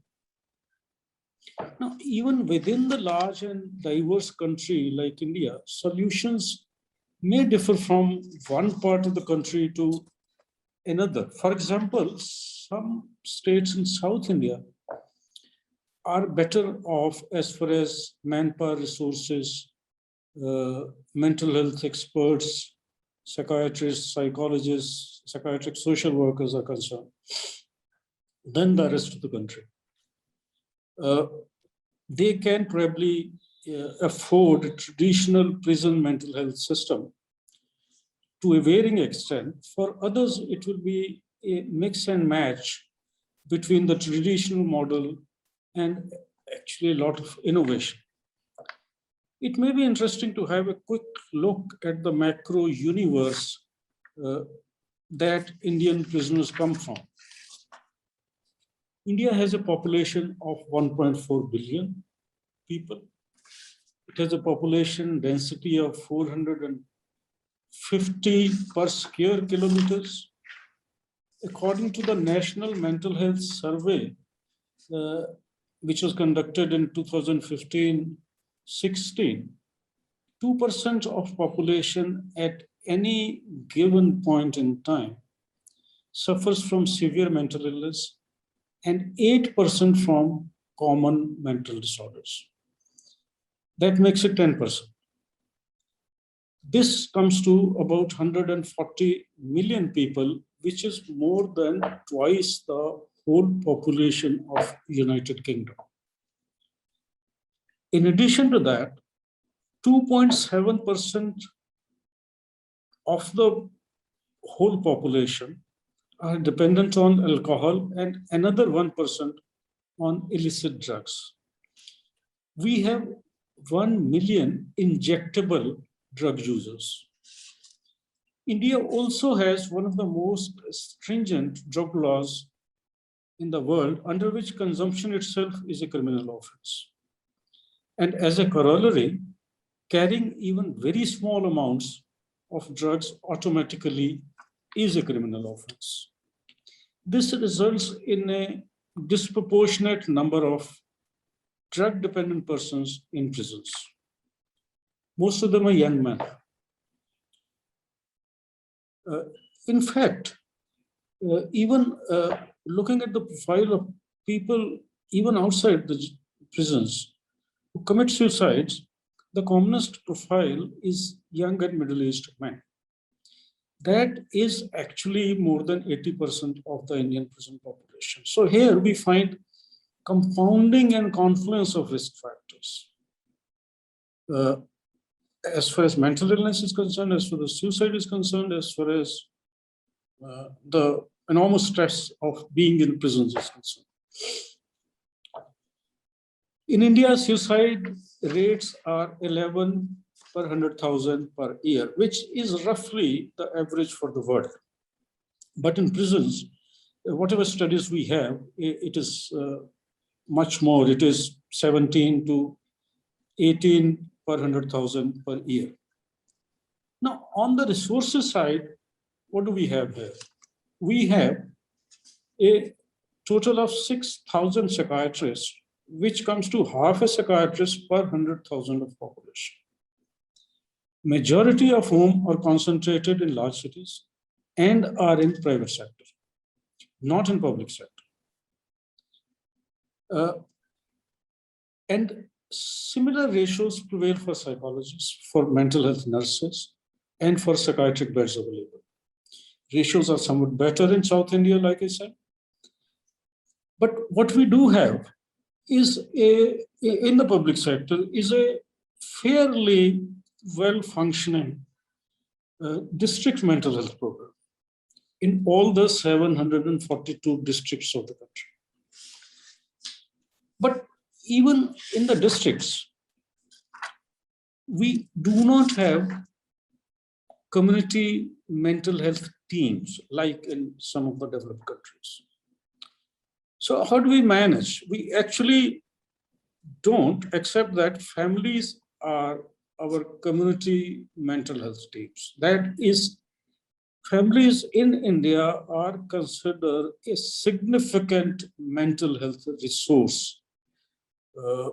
Now, even within the large and diverse country like India, solutions may differ from one part of the country to another. For example, some states in South India are better off as far as manpower resources, mental health experts, psychiatrists, psychologists, psychiatric social workers are concerned than the rest of the country. They can probably afford a traditional prison mental health system to a varying extent. For others, it will be a mix and match between the traditional model and actually a lot of innovation. It may be interesting to have a quick look at the macro universe that Indian prisoners come from. India has a population of 1.4 billion people. It has a population density of 450 per square kilometers. According to the National Mental Health Survey, which was conducted in 2015-16, 2% of population at any given point in time suffers from severe mental illness and 8% from common mental disorders. That makes it 10%. This comes to about 140 million people, which is more than twice the whole population of United Kingdom. In addition to that, 2.7% of the whole population are dependent on alcohol and another 1% on illicit drugs. We have 1 million injectable drug users. India also has one of the most stringent drug laws in the world, under which consumption itself is a criminal offense. And as a corollary, carrying even very small amounts of drugs automatically is a criminal offense. This results in a disproportionate number of drug-dependent persons in prisons. Most of them are young men. In fact, even looking at the profile of people even outside the prisons who commit suicides, the commonest profile is young and middle-aged men. That is actually more than 80% of the Indian prison population. So here we find compounding and confluence of risk factors. As far as mental illness is concerned, as far as suicide is concerned, as far as the enormous stress of being in prisons is concerned. In India, suicide rates are 11 per 100,000 per year, which is roughly the average for the world. But in prisons, whatever studies we have, it is much more. It is 17 to 18 per 100,000 per year. Now, on the resources side, what do we have here? We have a total of 6,000 psychiatrists, which comes to half a psychiatrist per 100,000 of population. Majority of whom are concentrated in large cities and are in private sector, not in public sector. And similar ratios prevail for psychologists, for mental health nurses, and for psychiatric beds available. Ratios are somewhat better in South India, like I said. But what we do have is in the public sector is a fairly well-functioning district mental health program in all the 742 districts of the country. But even in the districts, we do not have community mental health teams like in some of the developed countries. So how do we manage? We actually don't, except that families are our community mental health teams. That is, families in India are considered a significant mental health resource. Now,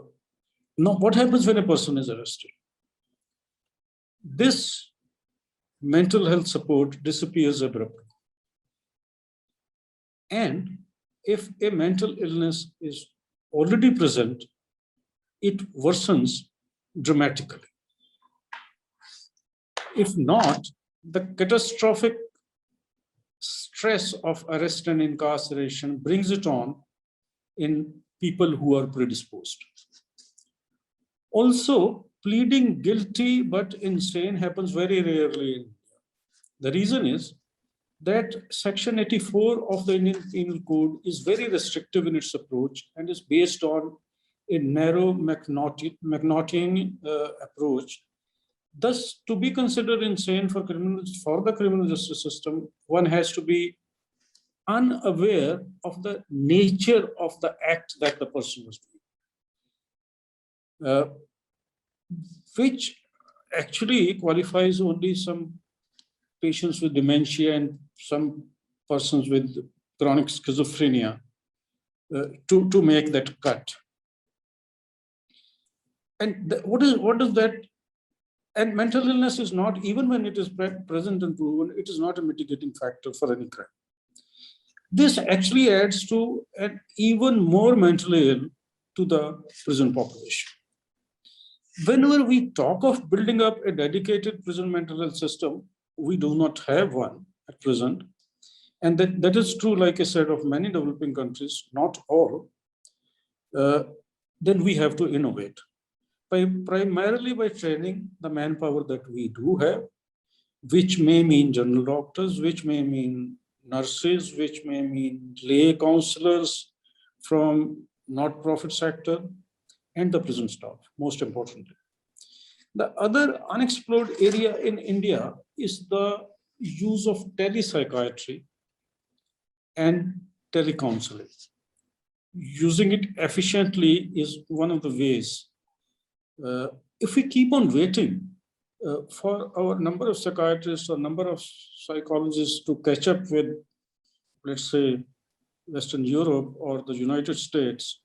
what happens when a person is arrested? This mental health support disappears abruptly. And if a mental illness is already present, it worsens dramatically. If not, the catastrophic stress of arrest and incarceration brings it on in people who are predisposed. Also, pleading guilty but insane happens very rarely in India. The reason is that Section 84 of the Indian Penal Code is very restrictive in its approach and is based on a narrow Macnaughtian approach. Thus, to be considered insane for the criminal justice system, one has to be unaware of the nature of the act that the person was doing, which actually qualifies only some patients with dementia and some persons with chronic schizophrenia to make that cut. And what does that? And mental illness is not, even when it is present and proven, it is not a mitigating factor for any crime. This actually adds to an even more mentally ill to the prison population. Whenever we talk of building up a dedicated prison mental health system, we do not have one at present. And that is true, like I said, of many developing countries, not all. Then we have to innovate. Primarily by training the manpower that we do have, which may mean general doctors, which may mean nurses, which may mean lay counselors from not-profit sector, and the prison staff, most importantly. The other unexplored area in India is the use of telepsychiatry and telecounseling. Using it efficiently is one of the ways. If we keep on waiting for our number of psychiatrists or number of psychologists to catch up with, let's say, Western Europe or the United States,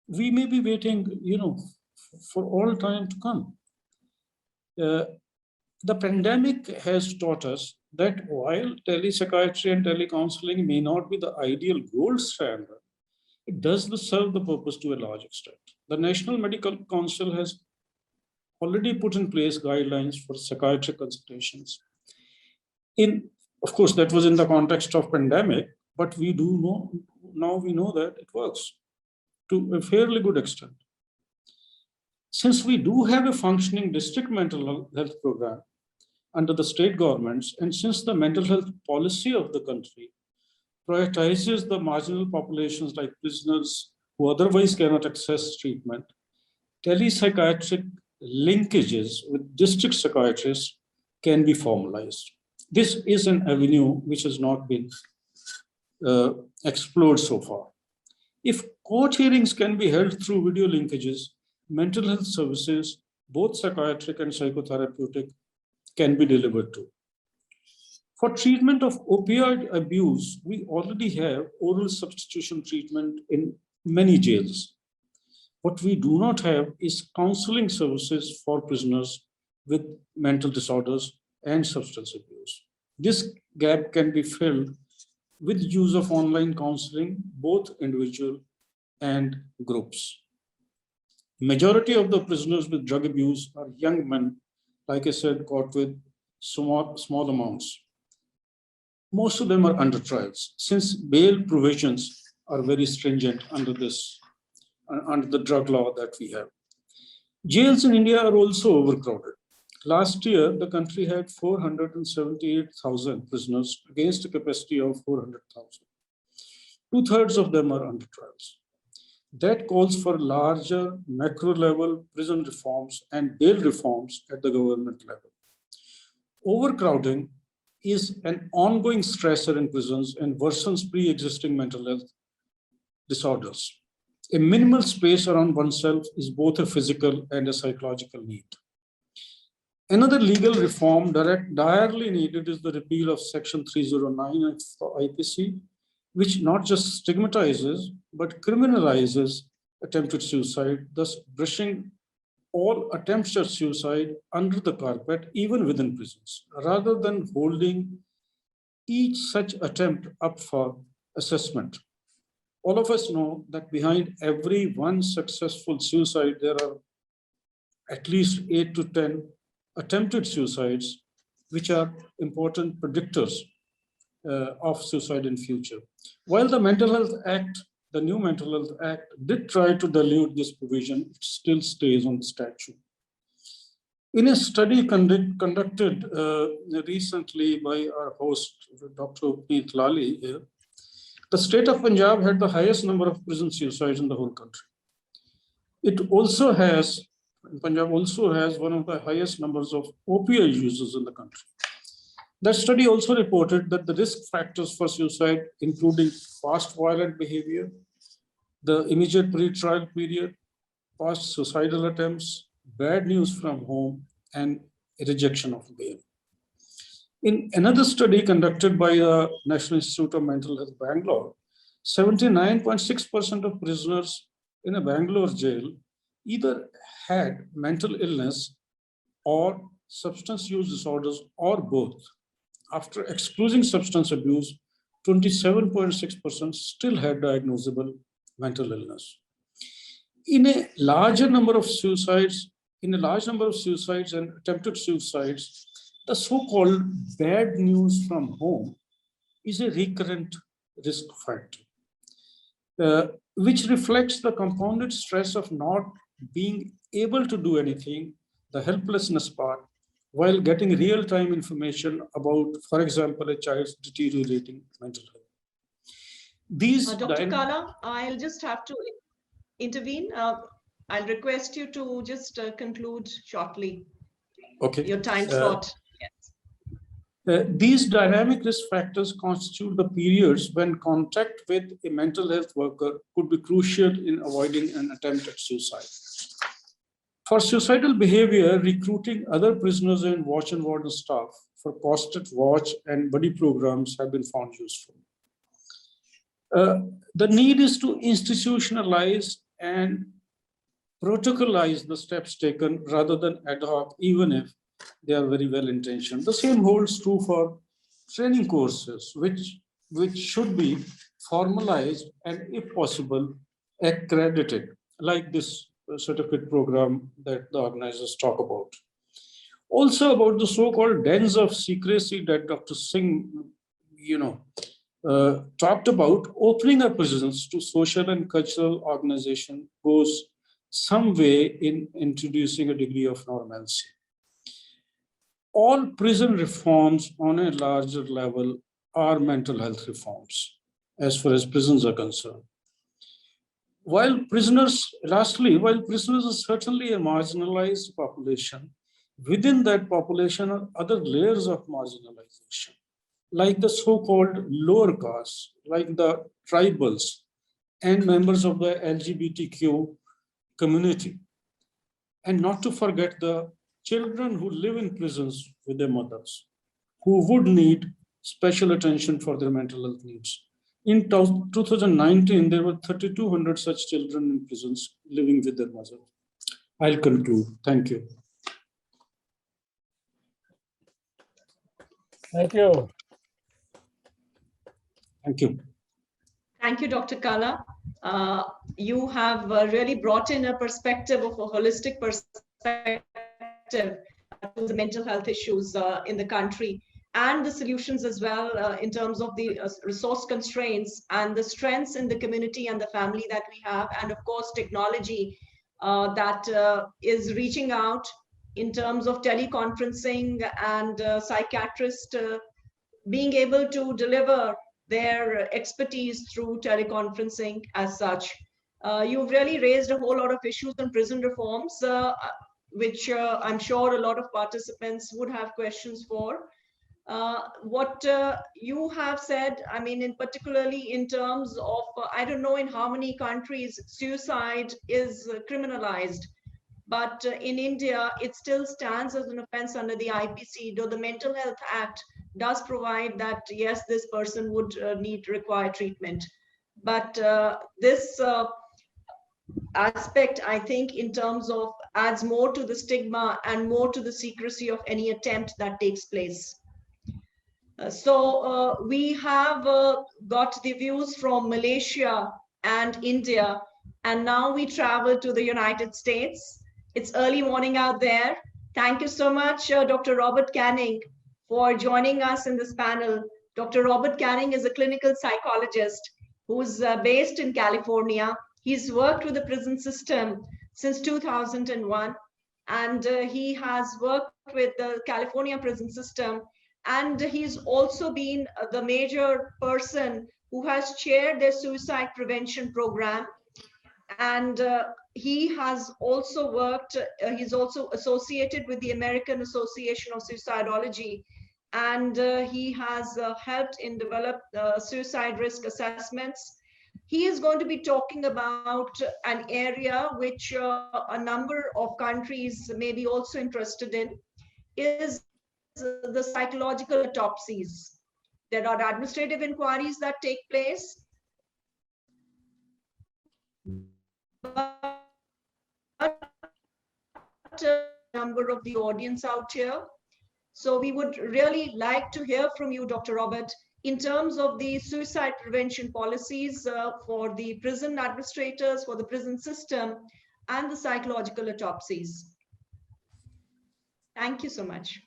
we may be waiting, for all time to come. The pandemic has taught us that while telepsychiatry and telecounseling may not be the ideal gold standard, it does serve the purpose to a large extent. The National Medical Council has already put in place guidelines for psychiatric consultations. Of course, that was in the context of pandemic, but we know that it works to a fairly good extent. Since we do have a functioning district mental health program under the state governments, and since the mental health policy of the country prioritizes the marginal populations like prisoners who otherwise cannot access treatment, telepsychiatric linkages with district psychiatrists can be formalized. This is an avenue which has not been explored so far. If court hearings can be held through video linkages, mental health services, both psychiatric and psychotherapeutic, can be delivered to. For treatment of opioid abuse, we already have oral substitution treatment in many jails. What we do not have is counseling services for prisoners with mental disorders and substance abuse. This gap can be filled with use of online counseling, both individual and groups. Majority of the prisoners with drug abuse are young men, like I said, caught with small amounts. Most of them are under trials, since bail provisions are very stringent under the drug law that we have. Jails in India are also overcrowded. Last year, the country had 478,000 prisoners against a capacity of 400,000. 2/3 of them are under trials. That calls for larger macro-level prison reforms and bail reforms at the government level. Overcrowding is an ongoing stressor in prisons and worsens pre-existing mental health disorders. A minimal space around oneself is both a physical and a psychological need. Another legal reform direly needed is the repeal of Section 309 of the IPC, which not just stigmatizes, but criminalizes attempted suicide, thus brushing all attempts at suicide under the carpet, even within prisons, rather than holding each such attempt up for assessment. All of us know that behind every one successful suicide, there are at least 8 to 10 attempted suicides, which are important predictors of suicide in future. While the Mental Health Act, the new Mental Health Act, did try to dilute this provision, it still stays on the statute. In a study conducted recently by our host, Dr. Preet Lali here, the state of Punjab had the highest number of prison suicides in the whole country. Punjab also has one of the highest numbers of opioid users in the country. That study also reported that the risk factors for suicide, including past violent behavior, the immediate pre-trial period, past suicidal attempts, bad news from home, and rejection of bail. In another study conducted by the National Institute of Mental Health, Bangalore, 79.6% of prisoners in a Bangalore jail either had mental illness or substance use disorders or both. After excluding substance abuse, 27.6% still had diagnosable mental illness. In a large number of suicides and attempted suicides, the so-called bad news from home is a recurrent risk factor, which reflects the compounded stress of not being able to do anything, the helplessness part, while getting real-time information about, for example, a child's deteriorating mental health. These Dr. Kala, I'll just have to intervene. I'll request you to just conclude shortly. Okay. Your time slot. These dynamic risk factors constitute the periods when contact with a mental health worker could be crucial in avoiding an attempt at suicide. For suicidal behavior, recruiting other prisoners and watch and warden staff for posted watch and buddy programs have been found useful. The need is to institutionalize and protocolize the steps taken rather than ad hoc, even if they are very well intentioned. The same holds true for training courses, which should be formalized and, if possible, accredited, like this certificate program that the organizers talk about. Also about the so-called dens of secrecy that Dr. Singh, talked about, opening up prisons to social and cultural organization goes some way in introducing a degree of normalcy. All prison reforms on a larger level are mental health reforms, as far as prisons are concerned. While prisoners are certainly a marginalized population, within that population are other layers of marginalization, like the so-called lower castes, like the tribals, and members of the LGBTQ community. And not to forget the children who live in prisons with their mothers, who would need special attention for their mental health needs. In 2019, there were 3,200 such children in prisons living with their mother. I'll conclude. Thank you. Thank you. Thank you. Thank you, Dr. Kala. You have really brought in a perspective of a holistic perspective to the mental health issues in the country, and the solutions as well in terms of the resource constraints and the strengths in the community and the family that we have, and of course technology that is reaching out in terms of teleconferencing and psychiatrists being able to deliver their expertise through teleconferencing as such. You've really raised a whole lot of issues on prison reforms, which I'm sure a lot of participants would have questions for. What you have said, I mean, in particularly in terms of, I don't know in how many countries suicide is criminalized, but in India, it still stands as an offense under the IPC, though the Mental Health Act does provide that, yes, this person would require treatment. But this aspect, I think, in terms of adds more to the stigma and more to the secrecy of any attempt that takes place. We have got the views from Malaysia and India, and now we travel to the United States. It's early morning out there. Thank you so much, Dr. Robert Canning, for joining us in this panel. Dr. Robert Canning is a clinical psychologist who's based in California. He's worked with the prison system since 2001, and he has worked with the California prison system, and he's also been the major person who has chaired their suicide prevention program. And he has also worked, he's also associated with the American Association of Suicidology, and he has helped in develop suicide risk assessments. He is going to be talking about an area which a number of countries may be also interested in, is the psychological autopsies. There are administrative inquiries that take place, but number of the audience out here. So we would really like to hear from you, Dr. Robert, in terms of the suicide prevention policies for the prison administrators, for the prison system, and the psychological autopsies. Thank you so much.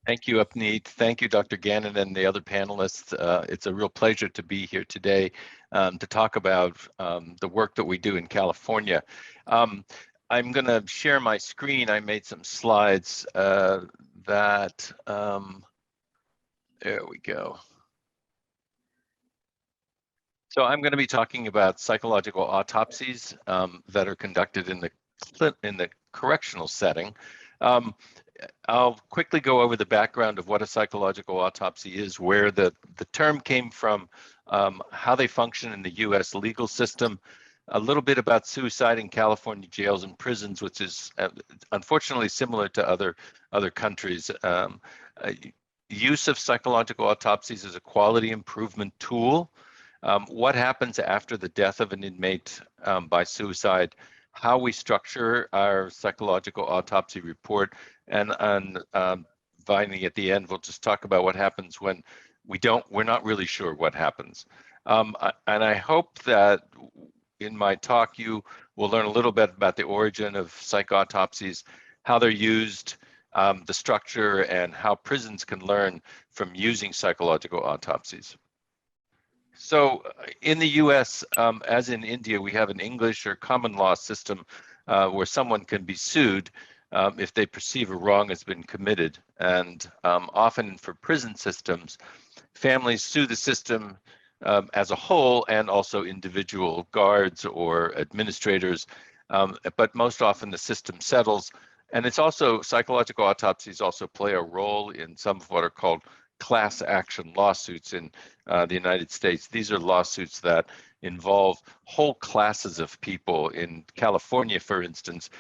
Thank you, Upneet. Thank you, Dr. Gannon and the other panelists. It's a real pleasure to be here today to talk about the work that we do in California. I'm going to share my screen. I made some slides that, there we go. So I'm going to be talking about psychological autopsies that are conducted in the correctional setting. I'll quickly go over the background of what a psychological autopsy is, where the term came from, how they function in the US legal system, a little bit about suicide in California jails and prisons, which is unfortunately similar to other countries. Use of psychological autopsies as a quality improvement tool. What happens after the death of an inmate by suicide, how we structure our psychological autopsy report, and finally at the end, we'll just talk about what happens when we're not really sure what happens. And I hope that in my talk, you will learn a little bit about the origin of psych autopsies, how they're used, the structure, and how prisons can learn from using psychological autopsies. So in the US, as in India, we have an English or common law system where someone can be sued if they perceive a wrong has been committed. And often for prison systems, families sue the system as a whole and also individual guards or administrators, but most often the system settles. And it's also, psychological autopsies also play a role in some of what are called class action lawsuits in the United States. These are lawsuits that involve whole classes of people. In California, for instance,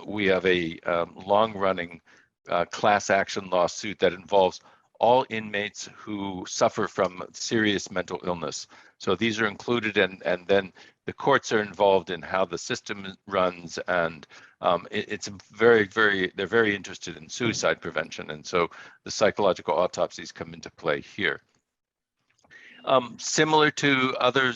we have a long-running class action lawsuit that involves all inmates who suffer from serious mental illness. So these are included, and then the courts are involved in how the system runs, and it's they're very interested in suicide prevention, and so the psychological autopsies come into play here. Similar to other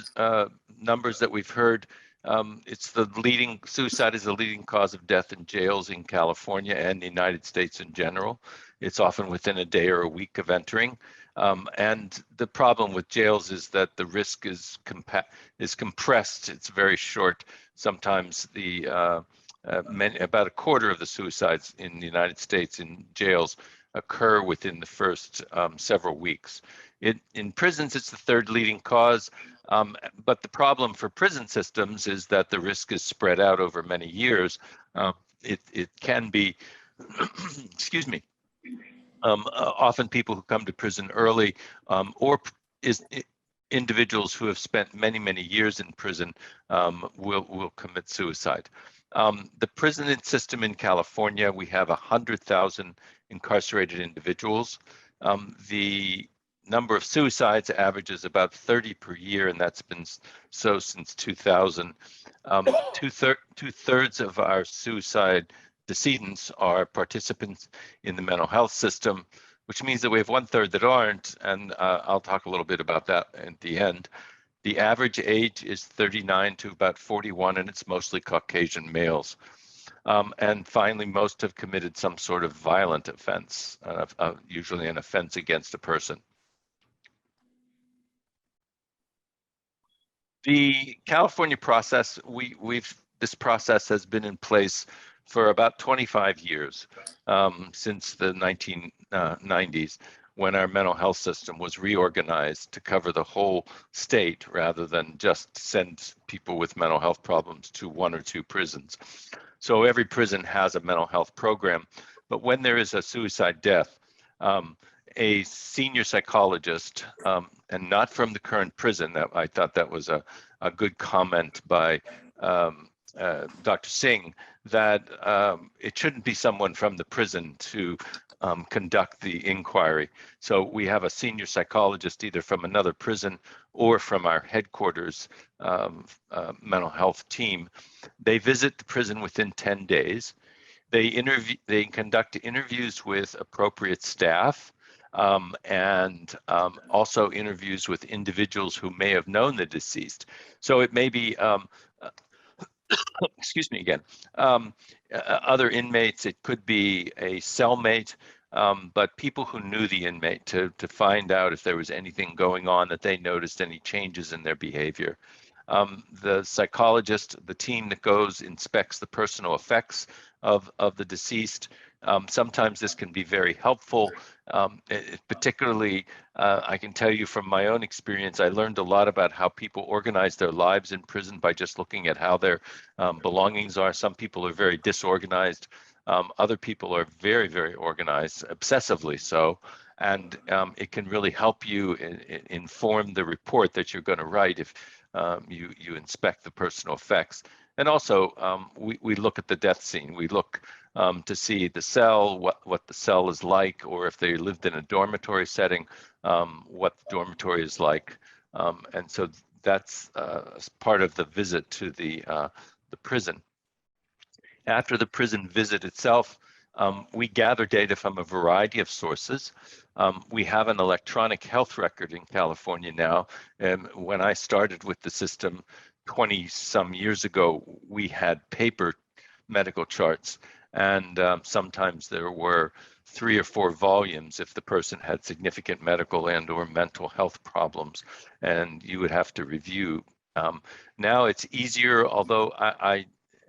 numbers that we've heard, suicide is the leading cause of death in jails in California and the United States in general. It's often within a day or a week of entering. And the problem with jails is that the risk is compressed. It's very short. Sometimes about a quarter of the suicides in the United States in jails occur within the first several weeks. In prisons, it's the third leading cause, but the problem for prison systems is that the risk is spread out over many years. It can be, excuse me, often people who come to prison early or individuals who have spent many, many years in prison will commit suicide. The prison system in California, we have 100,000 incarcerated individuals. The number of suicides averages about 30 per year, and that's been so since 2000. Two-thirds of our suicide decedents are participants in the mental health system. which means that we have 1/3 that aren't, and I'll talk a little bit about that at the end. The average age is 39 to about 41, and it's mostly Caucasian males. And finally, most have committed some sort of violent offense, usually an offense against a person. The California process, this process has been in place for about 25 years, since the 1990s, when our mental health system was reorganized to cover the whole state rather than just send people with mental health problems to 1 or 2 prisons. So every prison has a mental health program, but when there is a suicide death, a senior psychologist, and not from the current prison, that I thought that was a good comment by Dr. Singh, that it shouldn't be someone from the prison to conduct the inquiry. So we have a senior psychologist either from another prison or from our headquarters mental health team. They visit the prison within 10 days. They conduct interviews with appropriate staff, and also interviews with individuals who may have known the deceased. So it may be, excuse me again, other inmates, it could be a cellmate, but people who knew the inmate to find out if there was anything going on, that they noticed any changes in their behavior. The psychologist, the team that goes, inspects the personal effects of the deceased. Sometimes this can be very helpful. Particularly, I can tell you from my own experience, I learned a lot about how people organize their lives in prison by just looking at how their belongings are. Some people are very disorganized. Other people are very, very organized, obsessively so. And it can really help you inform the report that you're going to write if you inspect the personal effects. And also, we look at the death scene. We look to see the cell, what the cell is like, or if they lived in a dormitory setting, what the dormitory is like. And so that's part of the visit to the prison. After the prison visit itself, we gather data from a variety of sources. We have an electronic health record in California now. And when I started with the system 20-some years ago, we had paper medical charts. And sometimes there were 3 or 4 volumes if the person had significant medical and or mental health problems, and you would have to review. Now it's easier, although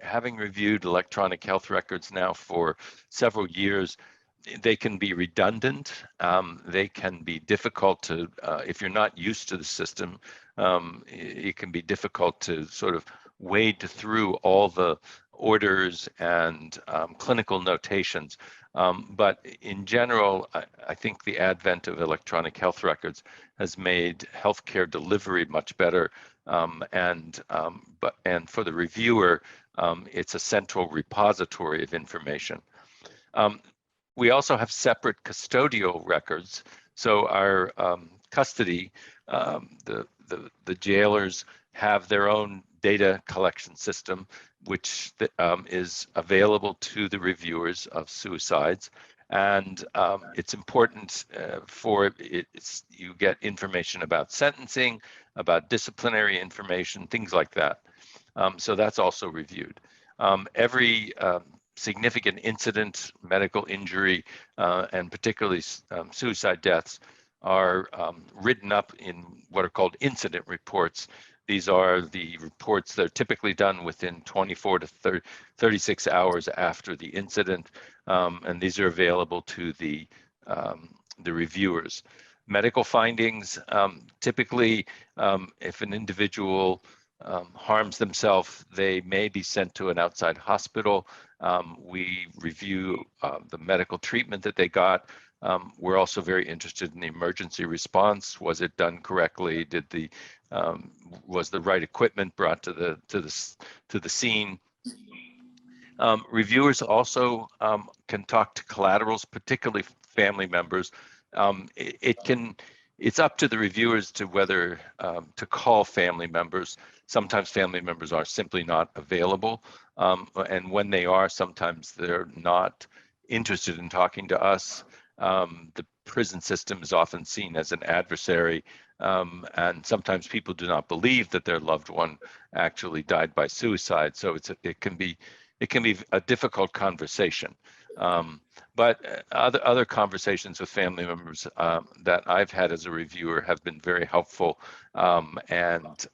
having reviewed electronic health records now for several years, they can be redundant. They can be difficult to, if you're not used to the system, it can be difficult to sort of wade through all the orders and clinical notations. But in general, I think the advent of electronic health records has made healthcare delivery much better. And for the reviewer, it's a central repository of information. We also have separate custodial records. So our custody, the jailers have their own data collection system, which is available to the reviewers of suicides. And it's important you get information about sentencing, about disciplinary information, things like that. So that's also reviewed. Every significant incident, medical injury, and particularly suicide deaths are written up in what are called incident reports. These are the reports that are typically done within 24 to 36 hours after the incident, and these are available to the reviewers. Medical findings, typically, if an individual harms themselves, they may be sent to an outside hospital. We review the medical treatment that they got. We're also very interested in the emergency response. Was it done correctly? Was the right equipment brought to the scene? Reviewers also can talk to collaterals, particularly family members. It's up to the reviewers to whether to call family members. Sometimes family members are simply not available, and when they are, sometimes they're not interested in talking to us. The prison system is often seen as an adversary, and sometimes people do not believe that their loved one actually died by suicide. So it can be a difficult conversation. But other conversations with family members that I've had as a reviewer have been very helpful, and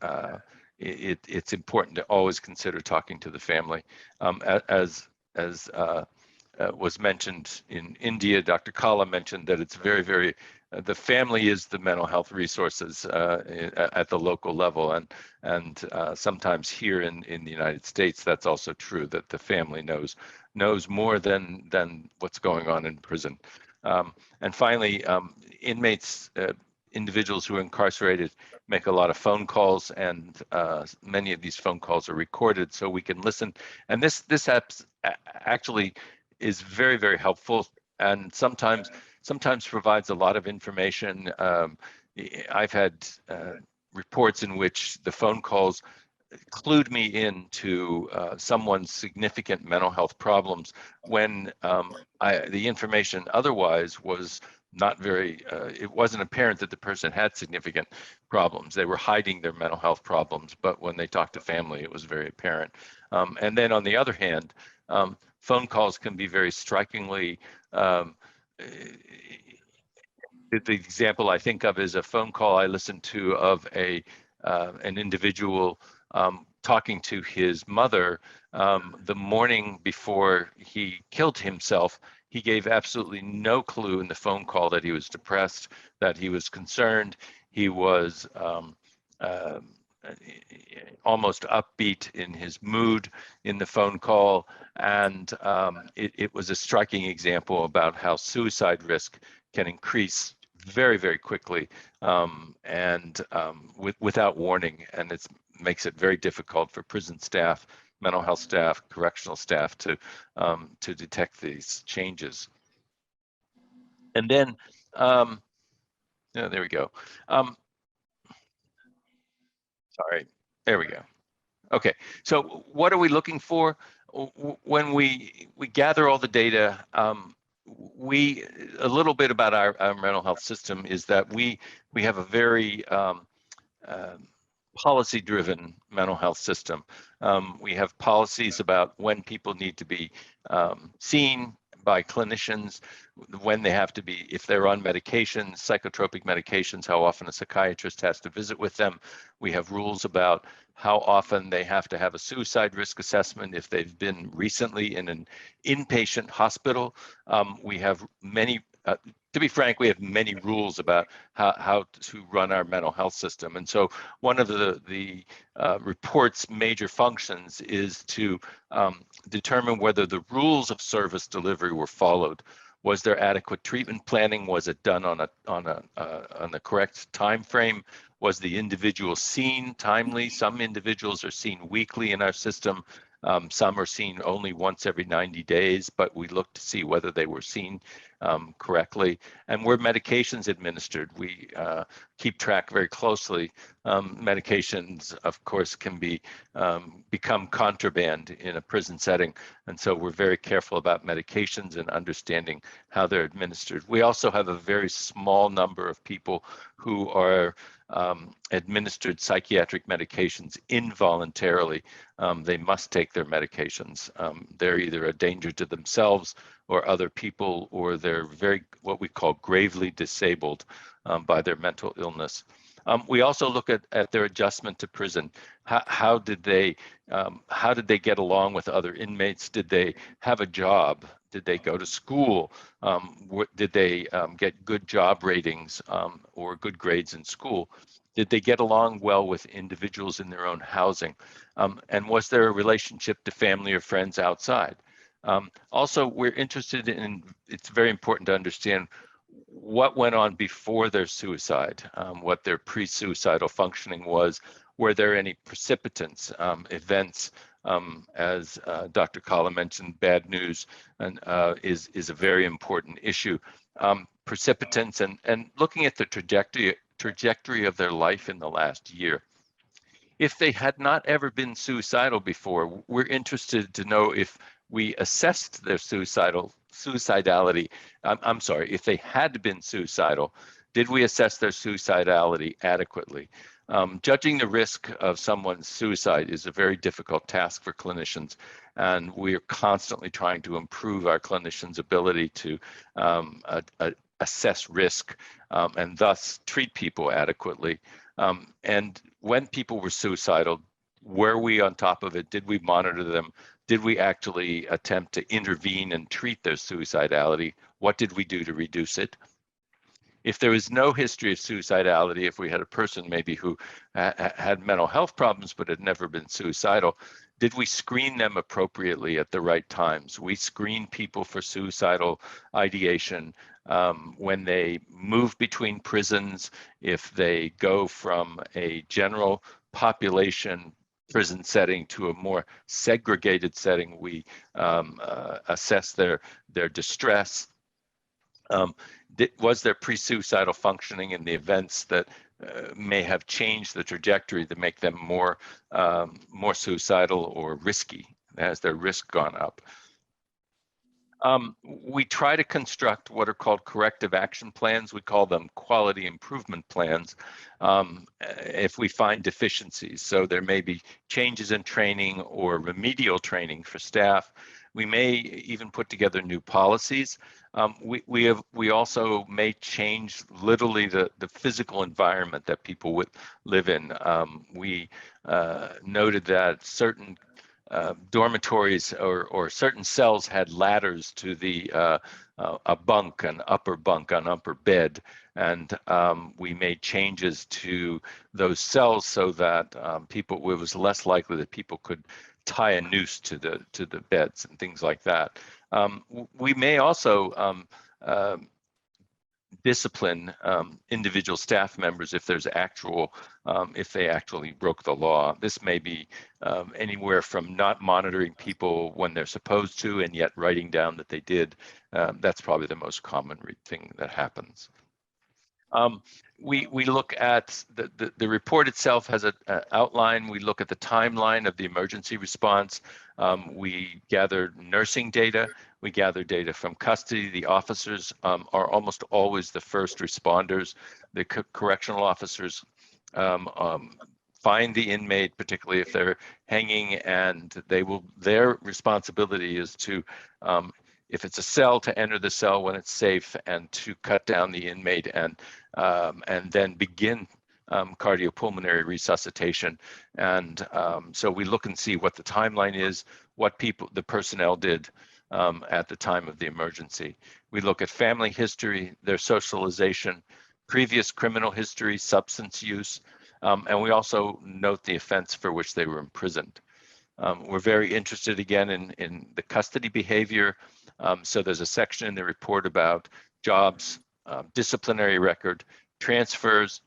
it's important to always consider talking to the family. As was mentioned in India, Dr. Kala mentioned that it's very, the family is the mental health resources at the local level, and sometimes here in the United States, that's also true, that the family knows more than what's going on in prison. And finally, inmates, individuals who are incarcerated make a lot of phone calls, and many of these phone calls are recorded so we can listen. And this app actually is very helpful, and sometimes provides a lot of information. I've had reports in which the phone calls clued me into someone's significant mental health problems when the information otherwise was not very, it wasn't apparent that the person had significant problems. They were hiding their mental health problems, but when they talked to family, it was very apparent. And then on the other hand, phone calls can be very strikingly, the example I think of is a phone call I listened to of an individual talking to his mother the morning before he killed himself. He gave absolutely no clue in the phone call that he was depressed, that he was concerned. He was almost upbeat in his mood in the phone call. And it was a striking example about how suicide risk can increase very quickly and without warning. And it makes it very difficult for prison staff, mental health staff, correctional staff to detect these changes. And then, there we go. Sorry, there we go. Okay, so what are we looking for? When we gather all the data, a little bit about our mental health system is that we have a very policy-driven mental health system. We have policies about when people need to be seen by clinicians, when they have to be, if they're on medications, psychotropic medications, how often a psychiatrist has to visit with them. We have rules about how often they have to have a suicide risk assessment if they've been recently in an inpatient hospital. We have many, to be frank, we have many rules about how to run our mental health system. And so one of the report's major functions is to determine whether the rules of service delivery were followed. Was there adequate treatment planning? Was it done on the correct time frame? Was the individual seen timely? Some individuals are seen weekly in our system. Some are seen only once every 90 days, but we look to see whether they were seen correctly. And were medications administered? We keep track very closely. Medications, of course, can become contraband in a prison setting. And so we're very careful about medications and understanding how they're administered. We also have a very small number of people who are administered psychiatric medications involuntarily. They must take their medications. They're either a danger to themselves or other people, or they're what we call gravely disabled by their mental illness. We also look at their adjustment to prison. How did they get along with other inmates? Did they have a job? Did they go to school? Did they get good job ratings or good grades in school? Did they get along well with individuals in their own housing? And was there a relationship to family or friends outside? Also, we're interested in, it's very important to understand what went on before their suicide, what their pre-suicidal functioning was. Were there any precipitants, events? As Dr. Kala mentioned, bad news is a very important issue. Precipitants and looking at the trajectory of their life in the last year. If they had not ever been suicidal before, we're interested to know if we assessed their suicidality. I'm sorry, if they had been suicidal, did we assess their suicidality adequately? Judging the risk of someone's suicide is a very difficult task for clinicians, and we are constantly trying to improve our clinicians' ability to assess risk and thus treat people adequately. And when people were suicidal, were we on top of it? Did we monitor them? Did we actually attempt to intervene and treat their suicidality? What did we do to reduce it? If there was no history of suicidality, if we had a person maybe who had mental health problems but had never been suicidal, did we screen them appropriately at the right times? We screen people for suicidal ideation when they move between prisons, if they go from a general population prison setting to a more segregated setting, we assess their distress. Was there pre-suicidal functioning in the events that may have changed the trajectory to make them more suicidal or risky? Has their risk gone up? We try to construct what are called corrective action plans. We call them quality improvement plans if we find deficiencies. So there may be changes in training or remedial training for staff. We may even put together new policies. We also may change literally the physical environment that people would live in. We noted that certain dormitories or certain cells had ladders to the a bunk, an upper bunk, an upper bed, and we made changes to those cells so that it was less likely that people could tie a noose to the beds and things like that. We may also discipline individual staff members if there's if they actually broke the law. This may be anywhere from not monitoring people when they're supposed to and yet writing down that they did. That's probably the most common thing that happens. We look at the report itself has an outline. We look at the timeline of the emergency response. We gather nursing data. We gather data from custody. The officers are almost always the first responders. The correctional officers find the inmate, particularly if they're hanging, and their responsibility is to, if it's a cell, to enter the cell when it's safe and to cut down the inmate and then begin cardiopulmonary resuscitation. And so we look and see what the timeline is, what the personnel did at the time of the emergency. We look at family history, their socialization, previous criminal history, substance use, and we also note the offense for which they were imprisoned. We're very interested again in the custody behavior. So there's a section in the report about jobs, disciplinary record, transfers.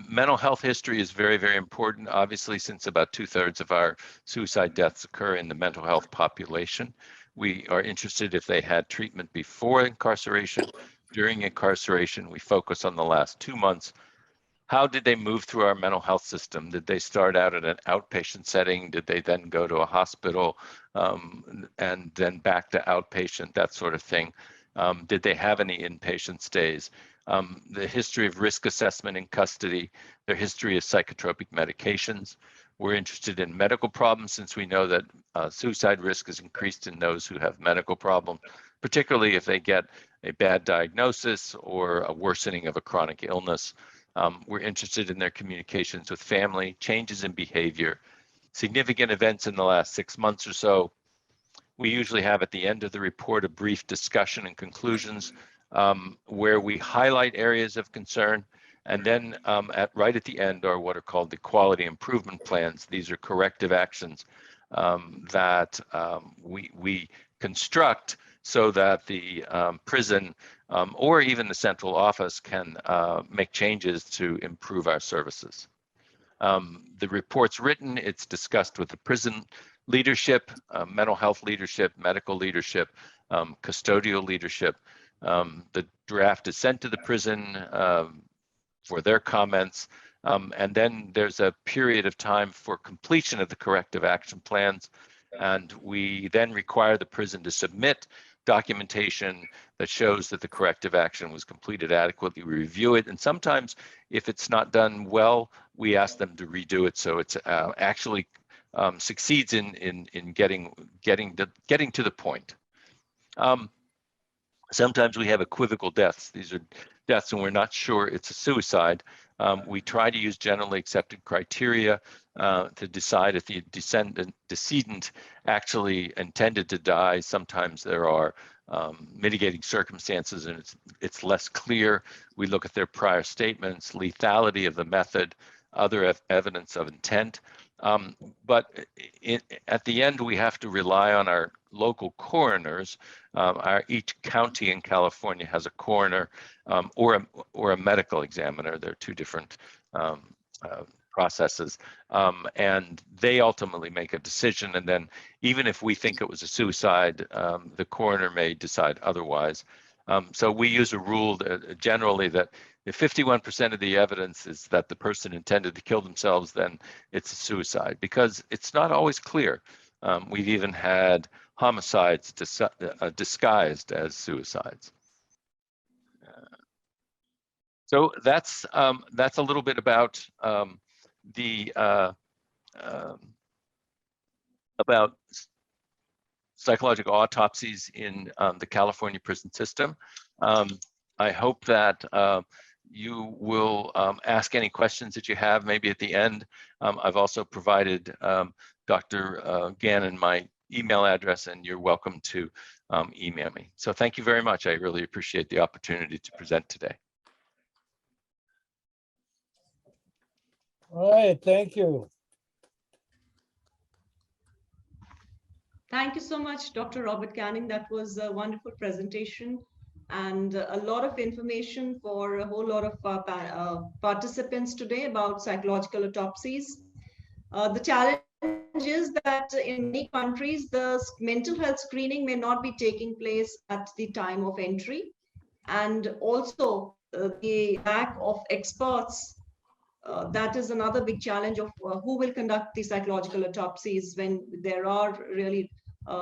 Mental health history is very, very important, obviously, since about 2/3 of our suicide deaths occur in the mental health population. We are interested if they had treatment before incarceration, during incarceration. We focus on the last 2 months. How did they move through our mental health system? Did they start out at an outpatient setting? Did they then go to a hospital and then back to outpatient, that sort of thing? Did they have any inpatient stays? The history of risk assessment in custody, their history of psychotropic medications. We're interested in medical problems since we know that suicide risk is increased in those who have medical problems, particularly if they get a bad diagnosis or a worsening of a chronic illness. We're interested in their communications with family, changes in behavior, significant events in the last 6 months or so. We usually have at the end of the report a brief discussion and conclusions where we highlight areas of concern. And then right at the end are what are called the quality improvement plans. These are corrective actions that we construct so that the prison or even the central office can make changes to improve our services. The report's written, it's discussed with the prison leadership, mental health leadership, medical leadership, custodial leadership. The draft is sent to the prison for their comments. And then there's a period of time for completion of the corrective action plans. And we then require the prison to submit documentation that shows that the corrective action was completed adequately. We review it, and sometimes if it's not done well, we ask them to redo it so it's actually succeeds in getting to the point. Sometimes we have equivocal deaths. These are deaths when we're not sure it's a suicide. We try to use generally accepted criteria to decide if the decedent actually intended to die. Sometimes there are mitigating circumstances and it's less clear. We look at their prior statements, lethality of the method, other evidence of intent. But at the end, we have to rely on our local coroners. Each county in California has a coroner or a medical examiner. They're two different processes, and they ultimately make a decision. And then even if we think it was a suicide, the coroner may decide otherwise. So we use a rule that, generally, that if 51% of the evidence is that the person intended to kill themselves, then it's a suicide, because it's not always clear. We've even had homicides disguised as suicides. So that's a little bit about about psychological autopsies in the California prison system. I hope that you will ask any questions that you have maybe at the end. I've also provided Dr. Gannon my email address, and you're welcome to email me. So thank you very much. I really appreciate the opportunity to present today. All right, thank you. Thank you so much, Dr. Robert Canning. That was a wonderful presentation and a lot of information for a whole lot of participants today about psychological autopsies. The challenge is that in many countries, the mental health screening may not be taking place at the time of entry. And also the lack of experts, that is another big challenge of who will conduct the psychological autopsies when there are really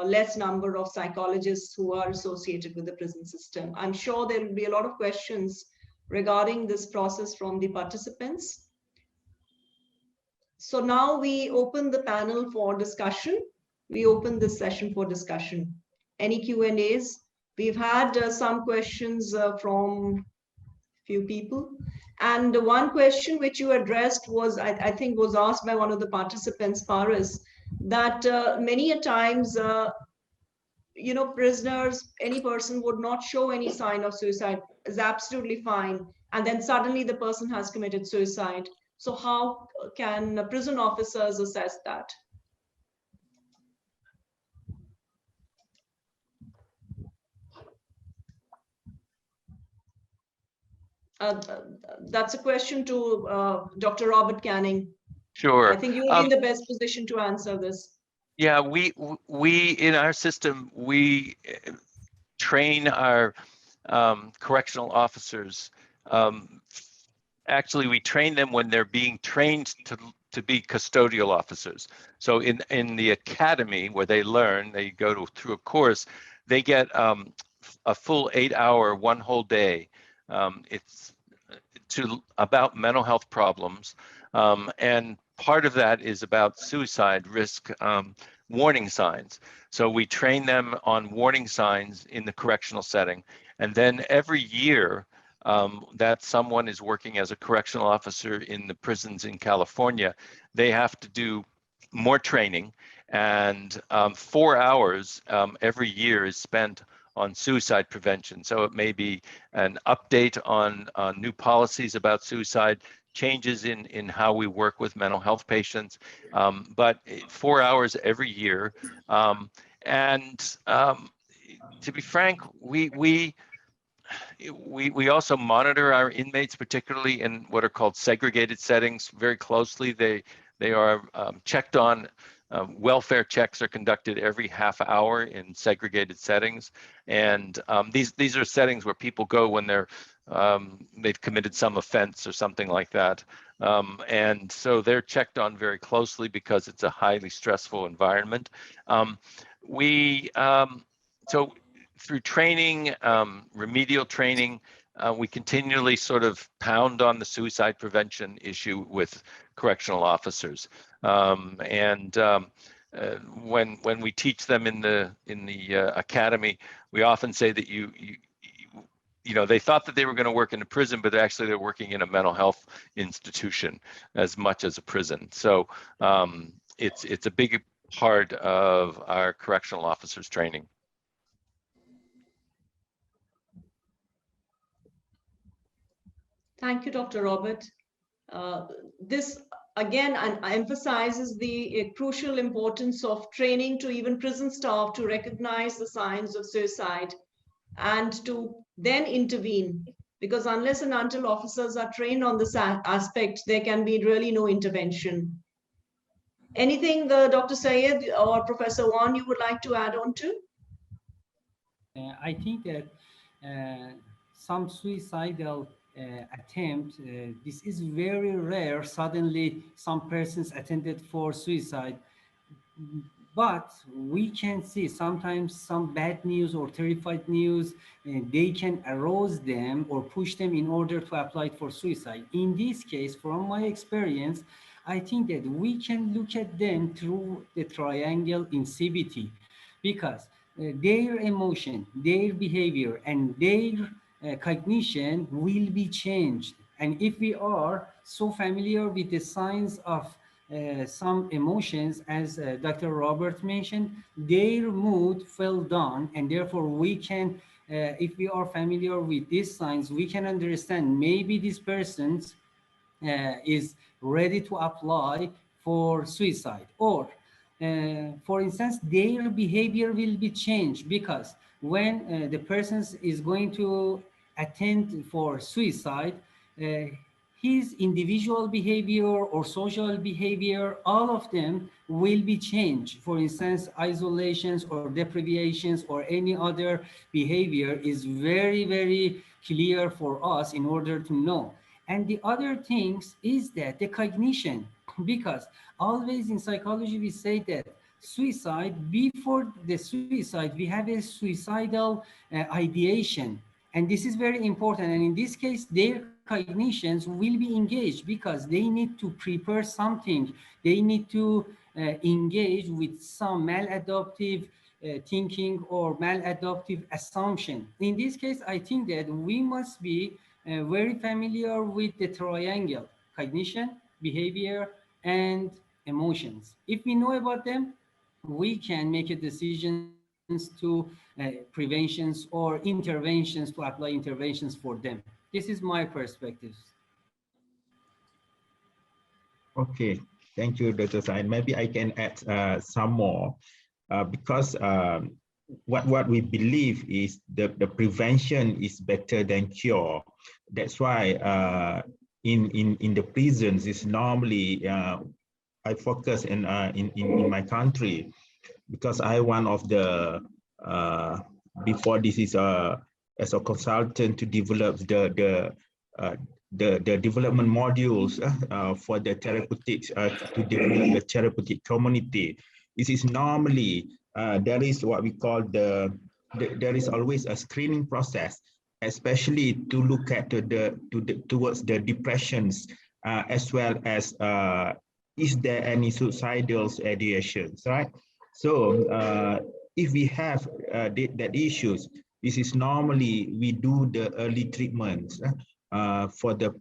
less number of psychologists who are associated with the prison system. I'm sure there will be a lot of questions regarding this process from the participants. So now we open the panel for discussion. We open this session for discussion. Any Q&As? We've had some questions from few people. And one question which you addressed was, I think was asked by one of the participants, Paris, that many a times, you know, prisoners, any person would not show any sign of suicide, is absolutely fine. And then suddenly the person has committed suicide. So how can prison officers assess that? That's a question to Dr. Robert Canning. Sure. I think you will be in the best position to answer this. Yeah, we in our system, we train our correctional officers. Actually, we train them when they're being trained to be custodial officers. So in the academy where they learn, they go through a course, they get a full 8-hour, one whole day. It's about mental health problems, and part of that is about suicide risk warning signs. So we train them on warning signs in the correctional setting, and then every year that someone is working as a correctional officer in the prisons in California, they have to do more training, and 4 hours every year is spent on suicide prevention. So it may be an update on new policies about suicide, changes in how we work with mental health patients, but 4 hours every year. And to be frank, we also monitor our inmates, particularly in what are called segregated settings, very closely. They are checked on. Welfare checks are conducted every half hour in segregated settings, and these are settings where people go when they're they've committed some offense or something like that. And so they're checked on very closely because it's a highly stressful environment. So through training, remedial training, we continually sort of pound on the suicide prevention issue with correctional officers. When we teach them in the academy, we often say that you know, they thought that they were going to work in a prison, but actually they're working in a mental health institution as much as a prison. So it's a big part of our correctional officers training. Thank you, Dr. Robert. This again emphasizes the crucial importance of training to even prison staff to recognize the signs of suicide and to then intervene, because unless and until officers are trained on this aspect, there can be really no intervention. Anything, Dr. Sayed or Professor Wan, you would like to add on to? I think that some suicidal attempt, this is very rare. Suddenly, some persons attempted for suicide, but we can see sometimes some bad news or terrified news, they can arouse them or push them in order to apply for suicide. In this case, from my experience, I think that we can look at them through the triangle in CBT, because their emotion, their behavior, and their cognition will be changed. And if we are so familiar with the signs of some emotions, as Dr. Robert mentioned, their mood fell down, and therefore we can, if we are familiar with these signs, we can understand maybe this person is ready to apply for suicide, or for instance, their behavior will be changed, because when the person is going to attempt for suicide, his individual behavior or social behavior, all of them will be changed. For instance, isolations or deprivations or any other behavior is very, very clear for us in order to know. And the other things is that the cognition, because always in psychology we say that suicide, before the suicide, we have a suicidal ideation. And this is very important. And in this case, their cognitions will be engaged because they need to prepare something. They need to engage with some maladaptive thinking or maladaptive assumption. In this case, I think that we must be very familiar with the triangle: cognition, behavior, and emotions. If we know about them, we can make a decisions to preventions or interventions, to apply interventions for them. This is my perspective. Okay, thank you, Dr. Said. Maybe I can add some more because what we believe is the prevention is better than cure. That's why in the prisons is normally I focus in my country, because I one of the before this is as a consultant to develop the development modules for the therapeutics to develop the therapeutic community. This is normally there is what we call there is always a screening process, especially to look at towards the depressions as well as is there any suicidal ideations, right? So if we have that issues, this is normally we do the early treatments for the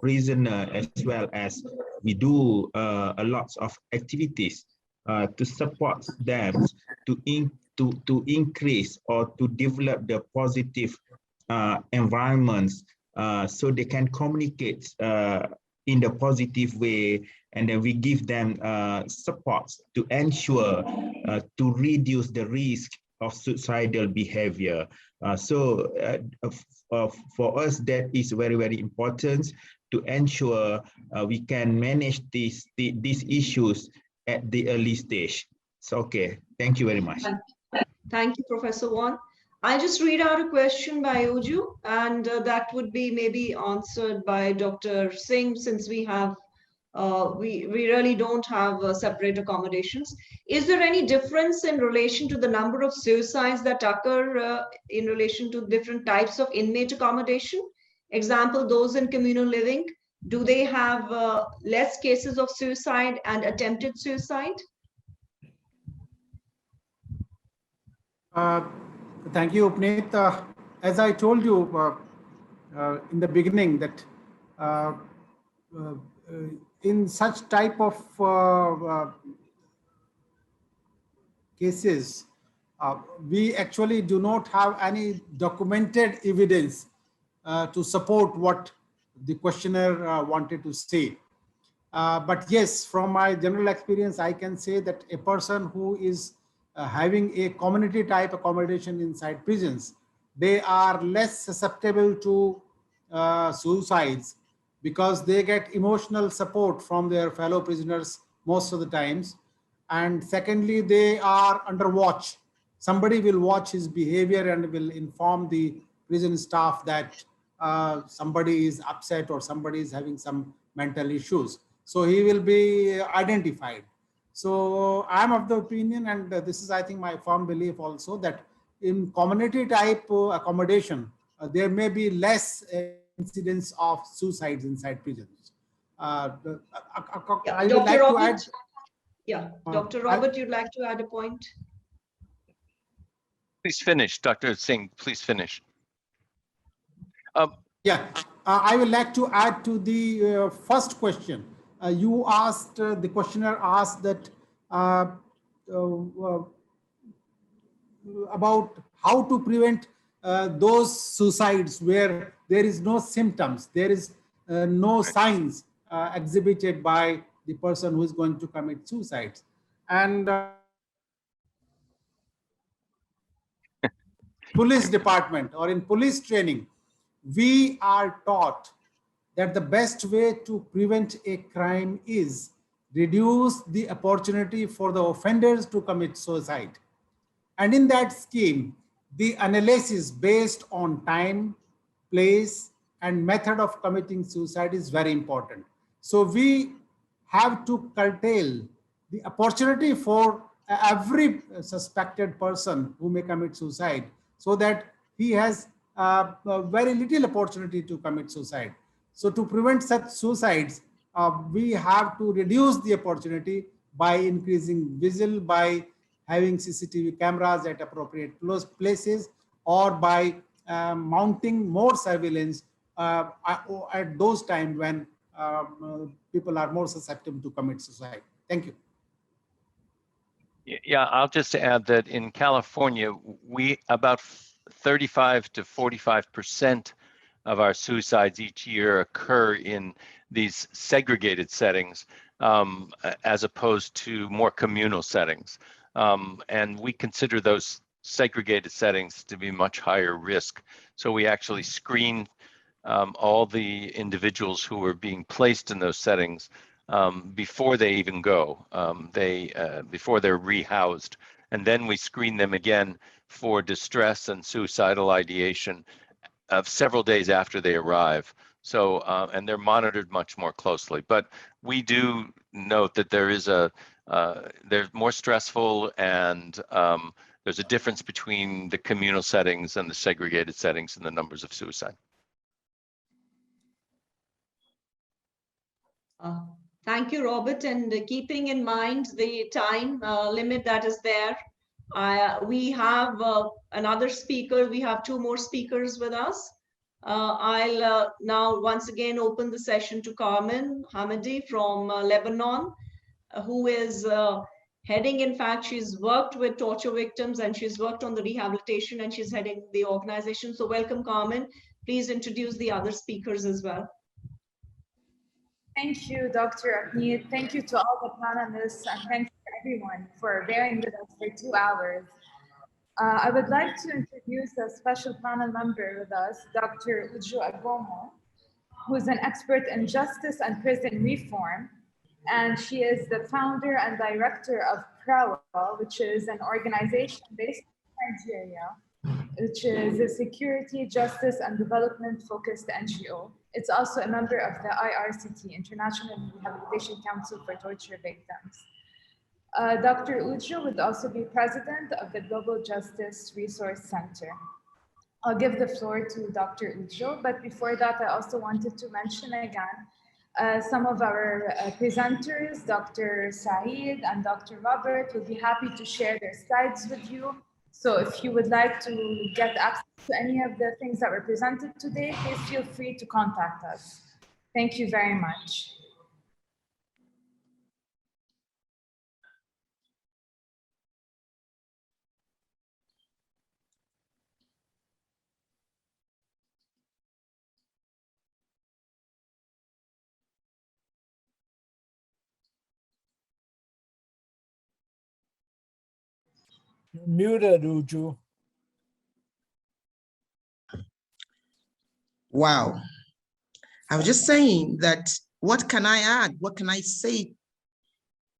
prisoner, as well as we do a lot of activities to support them to increase or to develop the positive environments so they can communicate in the positive way, and then we give them support to ensure to reduce the risk of suicidal behavior. For us, that is very, very important to ensure we can manage these issues at the early stage. So, okay, thank you very much. Thank you, Professor Wan. I'll just read out a question by Uju, and that would be maybe answered by Dr. Singh, since we have we really don't have separate accommodations. Is there any difference in relation to the number of suicides that occur in relation to different types of inmate accommodation? Example, those in communal living, do they have less cases of suicide and attempted suicide? Thank you, Upneet. As I told you in the beginning that in such type of cases, we actually do not have any documented evidence to support what the questioner wanted to say. But yes, from my general experience, I can say that a person who is having a community type accommodation inside prisons, they are less susceptible to suicides because they get emotional support from their fellow prisoners most of the times. And secondly, they are under watch. Somebody will watch his behavior and will inform the prison staff that somebody is upset or somebody is having some mental issues. So he will be identified. So I'm of the opinion, and this is, I think, my firm belief also, that in community type accommodation, there may be less incidence of suicides inside prisons. I would like to add. Yeah, Dr. Robert, you'd like to add a point? Please finish, Dr. Singh, please finish. Yeah, I would like to add to the first question. You asked, the questioner asked that about how to prevent those suicides where there is no symptoms, there is no signs exhibited by the person who is going to commit suicides. And police department or in police training, we are taught that the best way to prevent a crime is reduce the opportunity for the offenders to commit suicide. And in that scheme, the analysis based on time, place, and method of committing suicide is very important. So we have to curtail the opportunity for every suspected person who may commit suicide, so that he has very little opportunity to commit suicide. So to prevent such suicides, we have to reduce the opportunity by increasing vigil, by having CCTV cameras at appropriate places, or by mounting more surveillance at those times when people are more susceptible to commit suicide. Thank you. Yeah, I'll just add that in California, we about 35 to 45% of our suicides each year occur in these segregated settings, as opposed to more communal settings. And we consider those segregated settings to be much higher risk. So we actually screen all the individuals who are being placed in those settings before they even go, before they're rehoused. And then we screen them again for distress and suicidal ideation of several days after they arrive. So, and they're monitored much more closely. But we do note that there is they're more stressful, and there's a difference between the communal settings and the segregated settings in the numbers of suicide. Thank you, Robert. And keeping in mind the time limit that is there, we have another speaker. We have two more speakers with us. I'll now once again open the session to Carmen Hamidi from Lebanon, who is heading, in fact, she's worked with torture victims and she's worked on the rehabilitation, and she's heading the organization. So welcome, Carmen. Please introduce the other speakers as well. Thank you, Dr. Ahmed. Thank you to all the panelists, and thank you everyone for bearing with us for 2 hours. I would like to introduce a special panel member with us, Dr. Uju Agomo, who is an expert in justice and prison reform. And she is the founder and director of PRAWA, which is an organization based in Nigeria which is a security, justice, and development-focused NGO. It's also a member of the IRCT, International Rehabilitation Council for Torture Victims. Dr. INJIO would also be president of the Global Justice Resource Center. I'll give the floor to Dr. INJIO, but before that, I also wanted to mention again some of our presenters, Dr. Saeed and Dr. Robert, will be happy to share their slides with you. So if you would like to get access to any of the things that were presented today, please feel free to contact us. Thank you very much. You're muted, Uju. Wow. I was just saying that, what can I add? What can I say?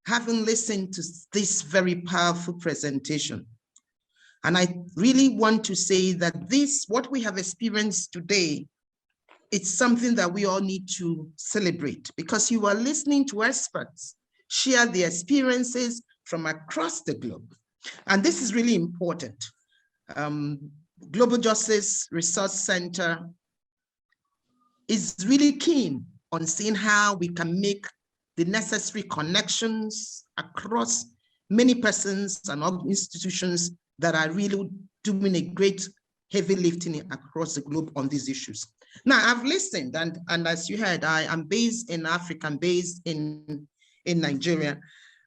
Having listened to this very powerful presentation. And I really want to say that this, what we have experienced today, it's something that we all need to celebrate, because you are listening to experts share their experiences from across the globe. And this is really important. Global Justice Resource Center is really keen on seeing how we can make the necessary connections across many persons and institutions that are really doing a great heavy lifting across the globe on these issues. Now, I've listened, and as you heard, I am based in Africa, I'm based in Nigeria,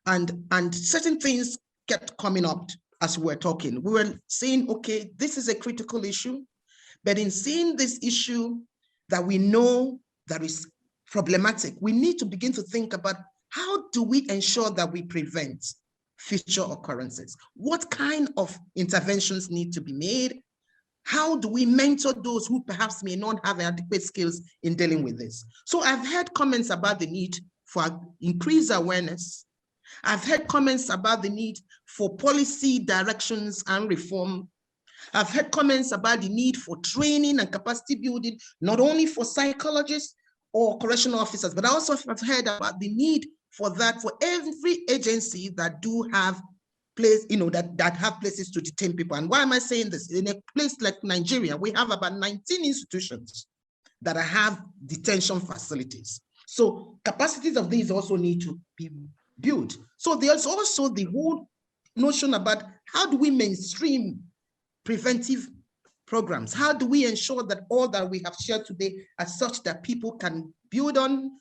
and certain things kept coming up as we were talking. We were saying, okay, this is a critical issue, but in seeing this issue that we know that is problematic, we need to begin to think about, how do we ensure that we prevent future occurrences? What kind of interventions need to be made? How do we mentor those who perhaps may not have adequate skills in dealing with this? So I've heard comments about the need for increased awareness. I've heard comments about the need for policy directions and reform. I've heard comments about the need for training and capacity building, not only for psychologists or correctional officers, but I also have heard about the need for that for every agency that do have place, that have places to detain people. And why am I saying this? In a place like Nigeria, we have about 19 institutions that have detention facilities. So capacities of these also need to be built. So there's also the whole notion about, how do we mainstream preventive programs? How do we ensure that all that we have shared today are such that people can build on?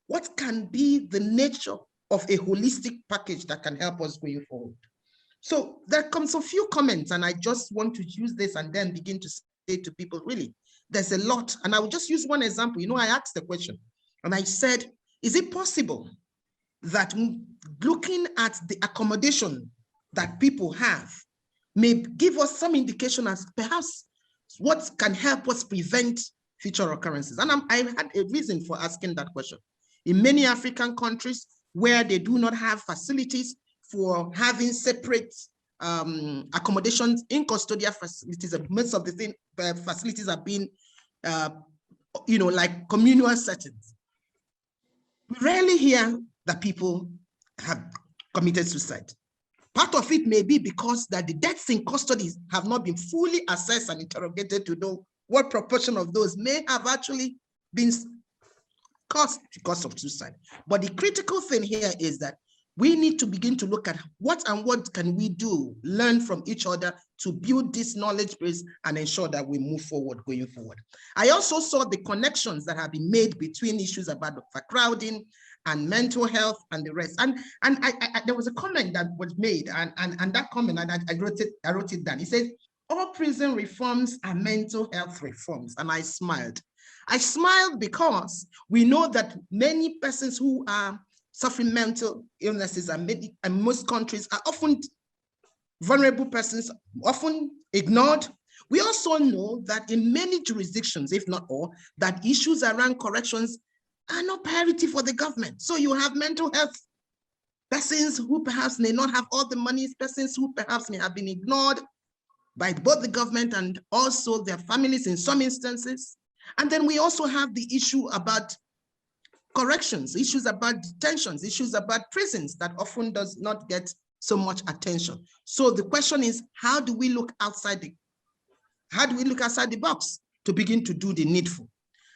What can be the nature of a holistic package that can help us going forward? So there comes a few comments, and I just want to use this and then begin to say to people, really, there's a lot. And I will just use one example. I asked the question and I said, is it possible that looking at the accommodation that people have may give us some indication as perhaps what can help us prevent future occurrences? And I had a reason for asking that question. In many African countries where they do not have facilities for having separate accommodations in custodial facilities, most of the facilities are being, like communal settings. We rarely hear that people have committed suicide. Part of it may be because that the deaths in custody have not been fully assessed and interrogated to know what proportion of those may have actually been caused because of suicide. But the critical thing here is that we need to begin to look at what can we do, learn from each other to build this knowledge base and ensure that we move forward going forward. I also saw the connections that have been made between issues about overcrowding and mental health and the rest. And there was a comment that was made, and that comment, and I wrote it down. It says, all prison reforms are mental health reforms. And I smiled. I smiled because we know that many persons who are suffering mental illnesses and most countries are often vulnerable persons, often ignored. We also know that in many jurisdictions, if not all, that issues around corrections are not priority for the government. So you have mental health persons who perhaps may not have all the money, persons who perhaps may have been ignored. by both the government and also their families in some instances. And then we also have the issue about corrections, issues about detentions, issues about prisons that often does not get so much attention. So the question is, how do we look outside the box to begin to do the needful?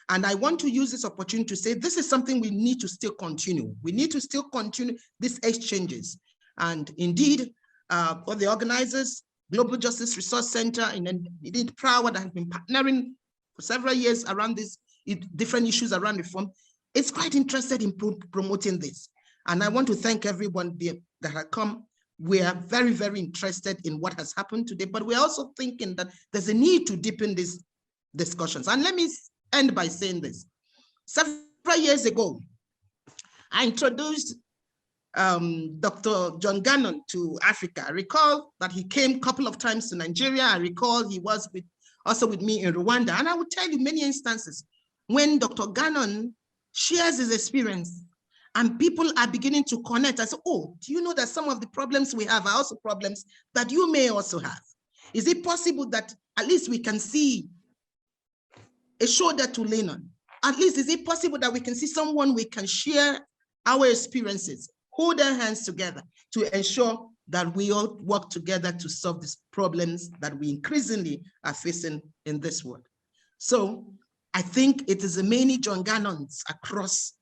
And I want to use this opportunity to say, this is something we need to still continue. We need to still continue these exchanges. And indeed, for the organizers, Global Justice Resource Center, and indeed Proud, that have been partnering for several years around these different issues around reform, it's quite interested in promoting this. And I want to thank everyone that have come. We are very, very interested in what has happened today, but we're also thinking that there's a need to deepen these discussions. And let me end by saying this. Several years ago, I introduced Dr. John Gannon to Africa. I recall that he came a couple of times to Nigeria. I recall he was also with me in Rwanda. And I would tell you many instances when Dr. Gannon shares his experience and people are beginning to connect. I say, oh, do you know that some of the problems we have are also problems that you may also have? Is it possible that at least we can see a shoulder to lean on? At least, is it possible that we can see someone we can share our experiences, hold our hands together to ensure that we all work together to solve these problems that we increasingly are facing in this world? So I think it is the many John Gannons across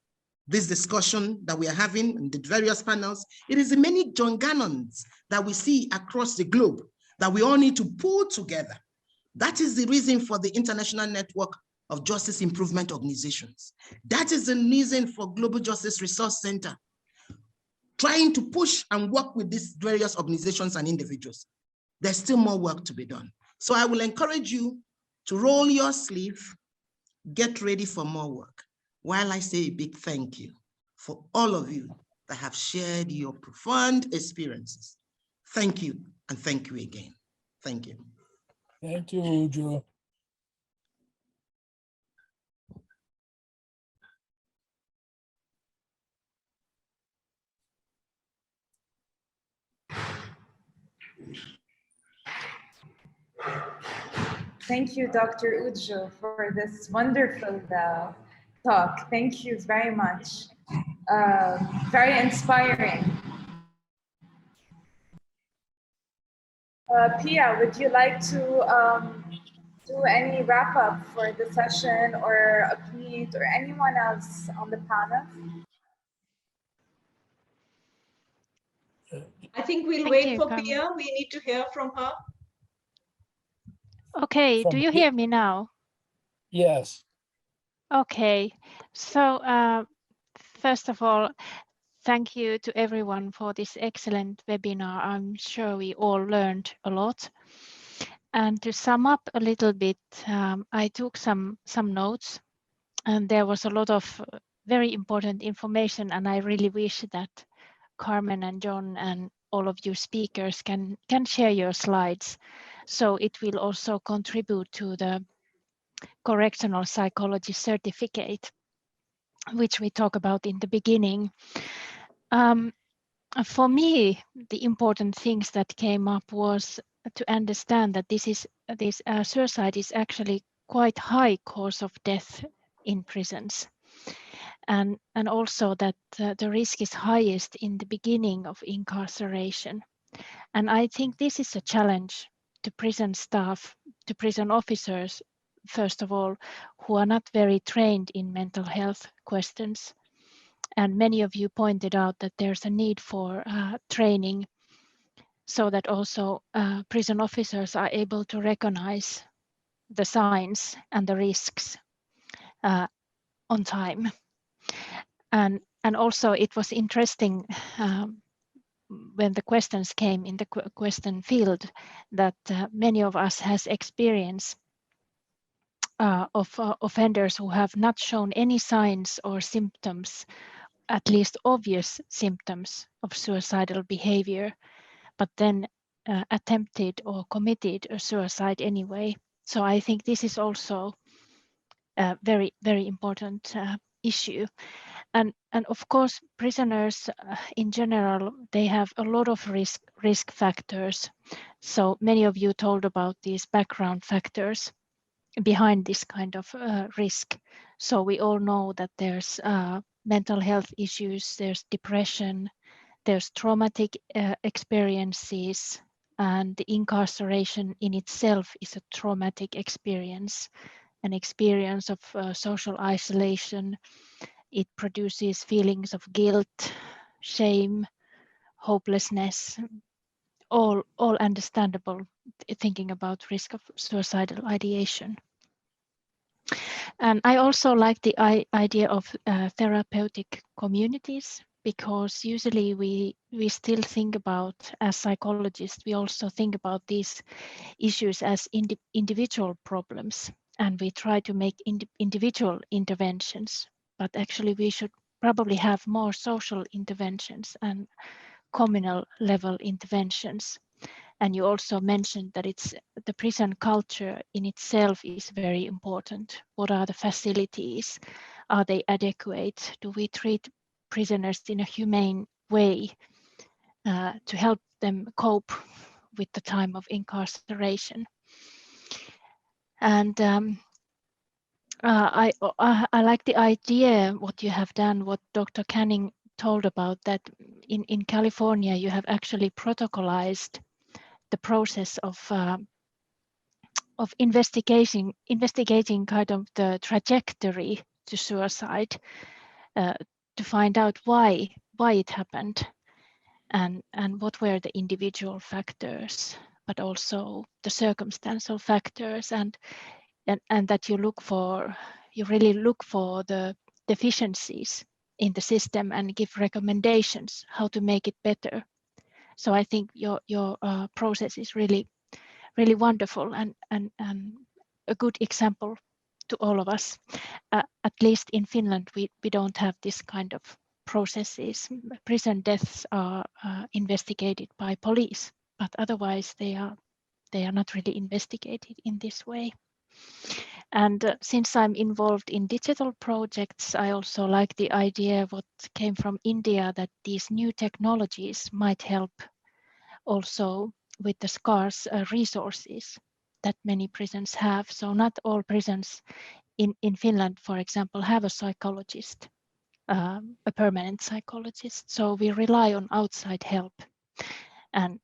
this discussion that we are having in the various panels. It is the many John Gannons that we see across the globe that we all need to pull together. That is the reason for the International Network of Justice Improvement Organizations. That is the reason for Global Justice Resource Center, trying to push and work with these various organizations and individuals. There's still more work to be done. So I will encourage you to roll your sleeve, get ready for more work, while I say a big thank you for all of you that have shared your profound experiences. Thank you, and thank you again. Thank you. Thank you, Uju. Thank you, Dr. Ujo, for this wonderful talk. Thank you very much. Very inspiring. Pia, would you like to do any wrap up for the session, or Apneet, or anyone else on the panel? I think we'll wait for Pia. We need to hear from her. Okay, do you hear me now? Yes. Okay, so first of all, thank you to everyone for this excellent webinar. I'm sure we all learned a lot. And to sum up a little bit, I took some notes, and there was a lot of very important information, and I really wish that Carmen and John and all of you speakers can share your slides, so it will also contribute to the Correctional Psychology Certificate, which we talk about in the beginning. For me, the important things that came up was to understand that suicide is actually quite high cause of death in prisons, and also that the risk is highest in the beginning of incarceration. And I think this is a challenge to prison staff, to prison officers, first of all, who are not very trained in mental health questions. And many of you pointed out that there's a need for training, so that also prison officers are able to recognize the signs and the risks on time. And also it was interesting when the questions came in the question field that many of us has experience of offenders who have not shown any signs or symptoms, at least obvious symptoms of suicidal behavior, but then attempted or committed a suicide anyway. So I think this is also a very, very important issue. And of course, prisoners in general, they have a lot of risk factors. So many of you told about these background factors behind this kind of risk. So we all know that there's mental health issues, there's depression, there's traumatic experiences, and the incarceration in itself is a traumatic experience, an experience of social isolation. It produces feelings of guilt, shame, hopelessness, all understandable, thinking about risk of suicidal ideation. And I also like the idea of therapeutic communities, because usually we still think about, as psychologists, we also think about these issues as individual problems, and we try to make individual interventions. But actually we should probably have more social interventions and communal level interventions. And you also mentioned that it's the prison culture in itself is very important. What are the facilities? Are they adequate? Do we treat prisoners in a humane way to help them cope with the time of incarceration? And I like the idea, what you have done, what Dr. Canning told about, that in California you have actually protocolized the process of investigating kind of the trajectory to suicide, to find out why it happened, and what were the individual factors, but also the circumstantial factors, and that you really look for the deficiencies in the system and give recommendations how to make it better. So I think your process is really wonderful and a good example to all of us. At least in Finland, we don't have this kind of processes. Prison deaths are investigated by police, but otherwise they are not really investigated in this way. And since I'm involved in digital projects, I also like the idea what came from India, that these new technologies might help also with the scarce resources that many prisons have. So not all prisons in Finland, for example, have a psychologist, a permanent psychologist. So we rely on outside help. And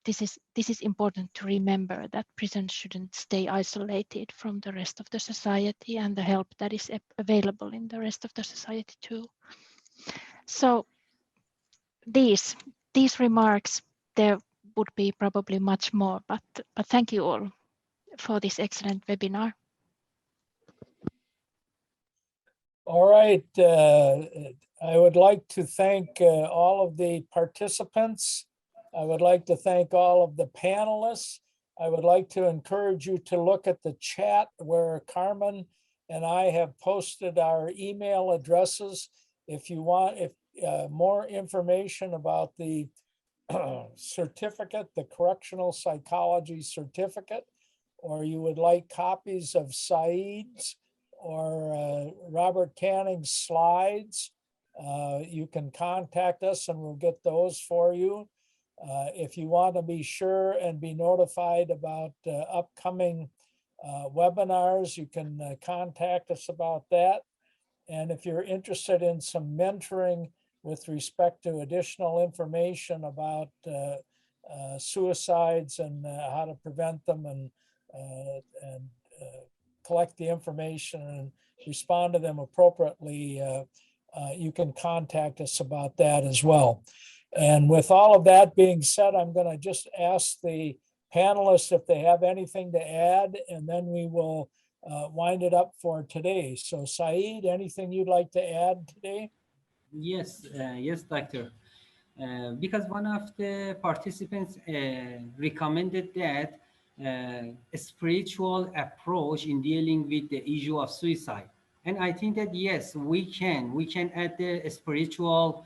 this is important to remember, that prisons shouldn't stay isolated from the rest of the society, and the help that is available in the rest of the society too. So these remarks, there would be probably much more, but thank you all for this excellent webinar. All right. I would like to thank all of the participants. I would like to thank all of the panelists. I would like to encourage you to look at the chat where Carmen and I have posted our email addresses. If you want more information about the certificate, the Correctional Psychology Certificate, or you would like copies of Saeed's or Robert Canning's slides, you can contact us and we'll get those for you. If you want to be sure and be notified about upcoming webinars, you can contact us about that. And if you're interested in some mentoring with respect to additional information about suicides and how to prevent them and collect the information and respond to them appropriately, you can contact us about that as well. And with all of that being said, I'm going to just ask the panelists if they have anything to add, and then we will wind it up for today. So Saeed, anything you'd like to add today? Yes, yes, doctor. Because one of the participants recommended that a spiritual approach in dealing with the issue of suicide. And I think that, yes, we can add the spiritual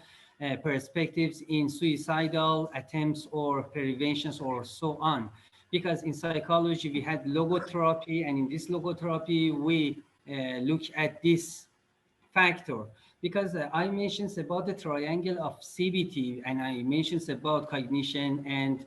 perspectives in suicidal attempts or preventions or so on. Because in psychology, we had logotherapy, and in this logotherapy, we look at this factor, because I mentioned about the triangle of CBT, and I mentioned about cognition and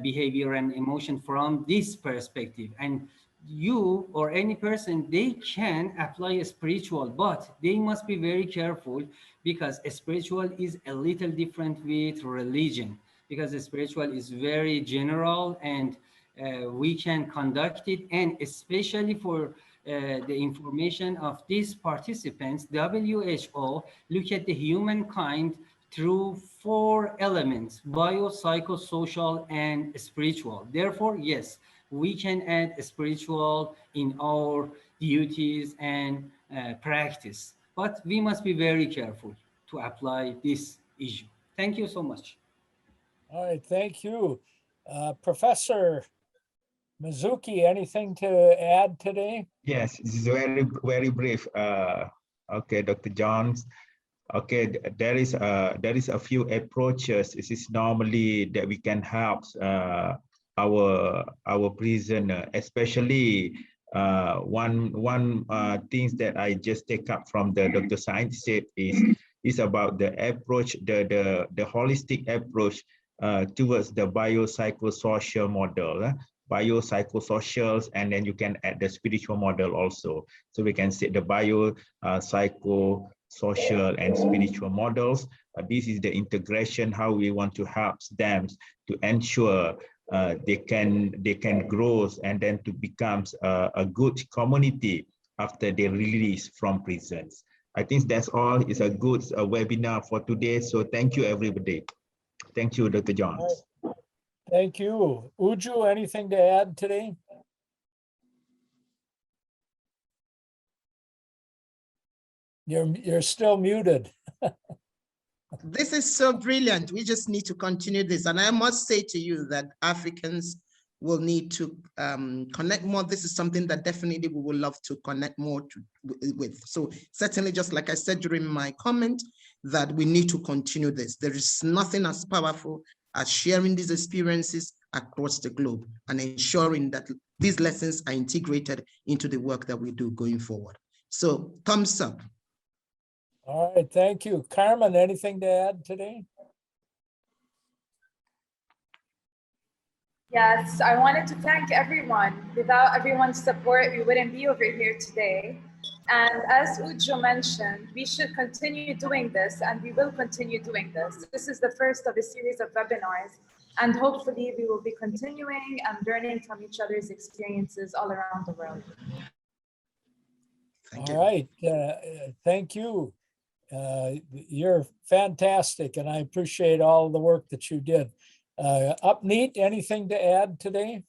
behavior and emotion from this perspective. And you or any person, they can apply a spiritual, but they must be very careful, because a spiritual is a little different with religion, because the spiritual is very general, and we can conduct it, and especially for the information of these participants, WHO look at the humankind through 4 elements: bio, psycho, social, and spiritual. Therefore, yes, we can add spiritual in our duties and practice, but we must be very careful to apply this issue. Thank you so much. All right, thank you. Professor Mizuki, anything to add today? Yes, this is very brief. Okay, Dr. Johns. Okay, there is a few approaches. This is normally that we can help our prisoner, especially one things that I just take up from the Dr. Science said is about the approach, the holistic approach towards the biopsychosocial model. Biopsychosocials, and then you can add the spiritual model also. So we can say the biopsychosocial and spiritual models. This is the integration, how we want to help them to ensure they can grow and then to become a good community after they release from prisons. I think that's all. It's a good webinar for today. So thank you, everybody. Thank you, Dr. Johns. Thank you. Uju, anything to add today? You're still muted. This is so brilliant. We just need to continue this. And I must say to you that Africans will need to connect more. This is something that definitely we would love to connect more with. So certainly, just like I said during my comment, that we need to continue this. There is nothing as powerful as sharing these experiences across the globe and ensuring that these lessons are integrated into the work that we do going forward. So thumbs up. All right, thank you. Carmen, anything to add today? Yes, I wanted to thank everyone. Without everyone's support, we wouldn't be over here today. And as Ujo mentioned, we should continue doing this, and we will continue doing this. This is the first of a series of webinars, and hopefully we will be continuing and learning from each other's experiences all around the world. All right, thank you. You're fantastic, and I appreciate all the work that you did. Upneat, anything to add today?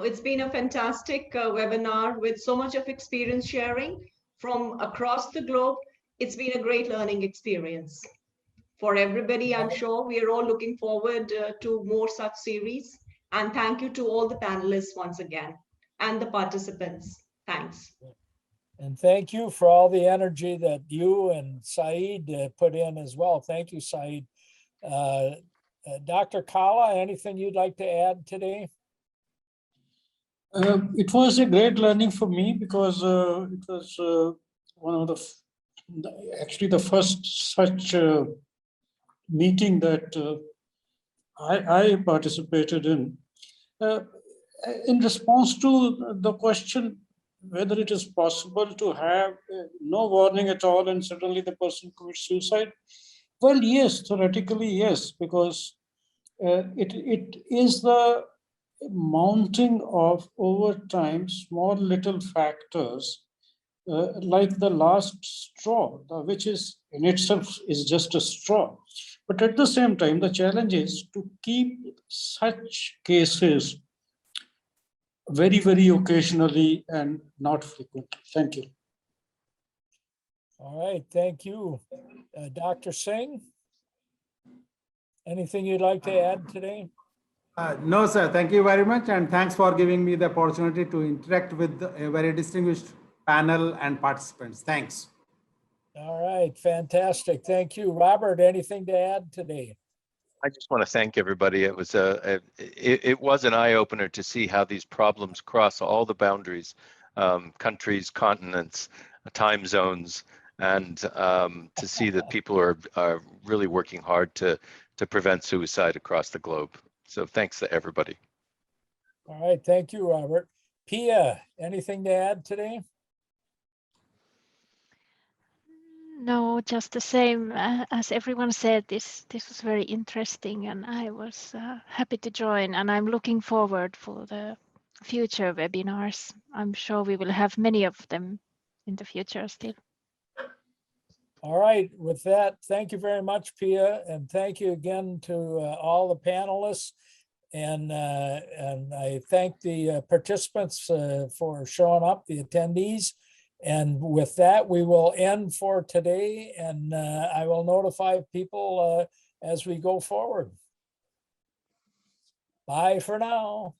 It's been a fantastic webinar with so much of experience sharing from across the globe. It's been a great learning experience for everybody. I'm sure we are all looking forward to more such series. And thank you to all the panelists once again and the participants. Thanks. And thank you for all the energy that you and Saeed put in as well. Thank you, Saeed. Dr. Kala, anything you'd like to add today? It was a great learning for me because it was one of actually the first such meeting that I participated in. In response to the question whether it is possible to have no warning at all and suddenly the person commits suicide, well, yes, theoretically, yes, because it is the mounting of over time small little factors like the last straw, which is in itself is just a straw. But at the same time, the challenge is to keep such cases very, very occasionally and not frequently. Thank you. All right, thank you. Dr. Singh, anything you'd like to add today? No, sir. Thank you very much. And thanks for giving me the opportunity to interact with a very distinguished panel and participants. Thanks. All right, fantastic. Thank you. Robert, anything to add today? I just want to thank everybody. It was it was an eye-opener to see how these problems cross all the boundaries, countries, continents, time zones, and to see that people are really working hard to prevent suicide across the globe. So thanks to everybody. All right, thank you, Robert. Pia, anything to add today? No, just the same as everyone said. This was very interesting, and I was happy to join. And I'm looking forward for the future webinars. I'm sure we will have many of them in the future still. All right, with that, thank you very much, Pia, and thank you again to all the panelists. And I thank the participants for showing up, the attendees. And with that, we will end for today, and I will notify people as we go forward. Bye for now.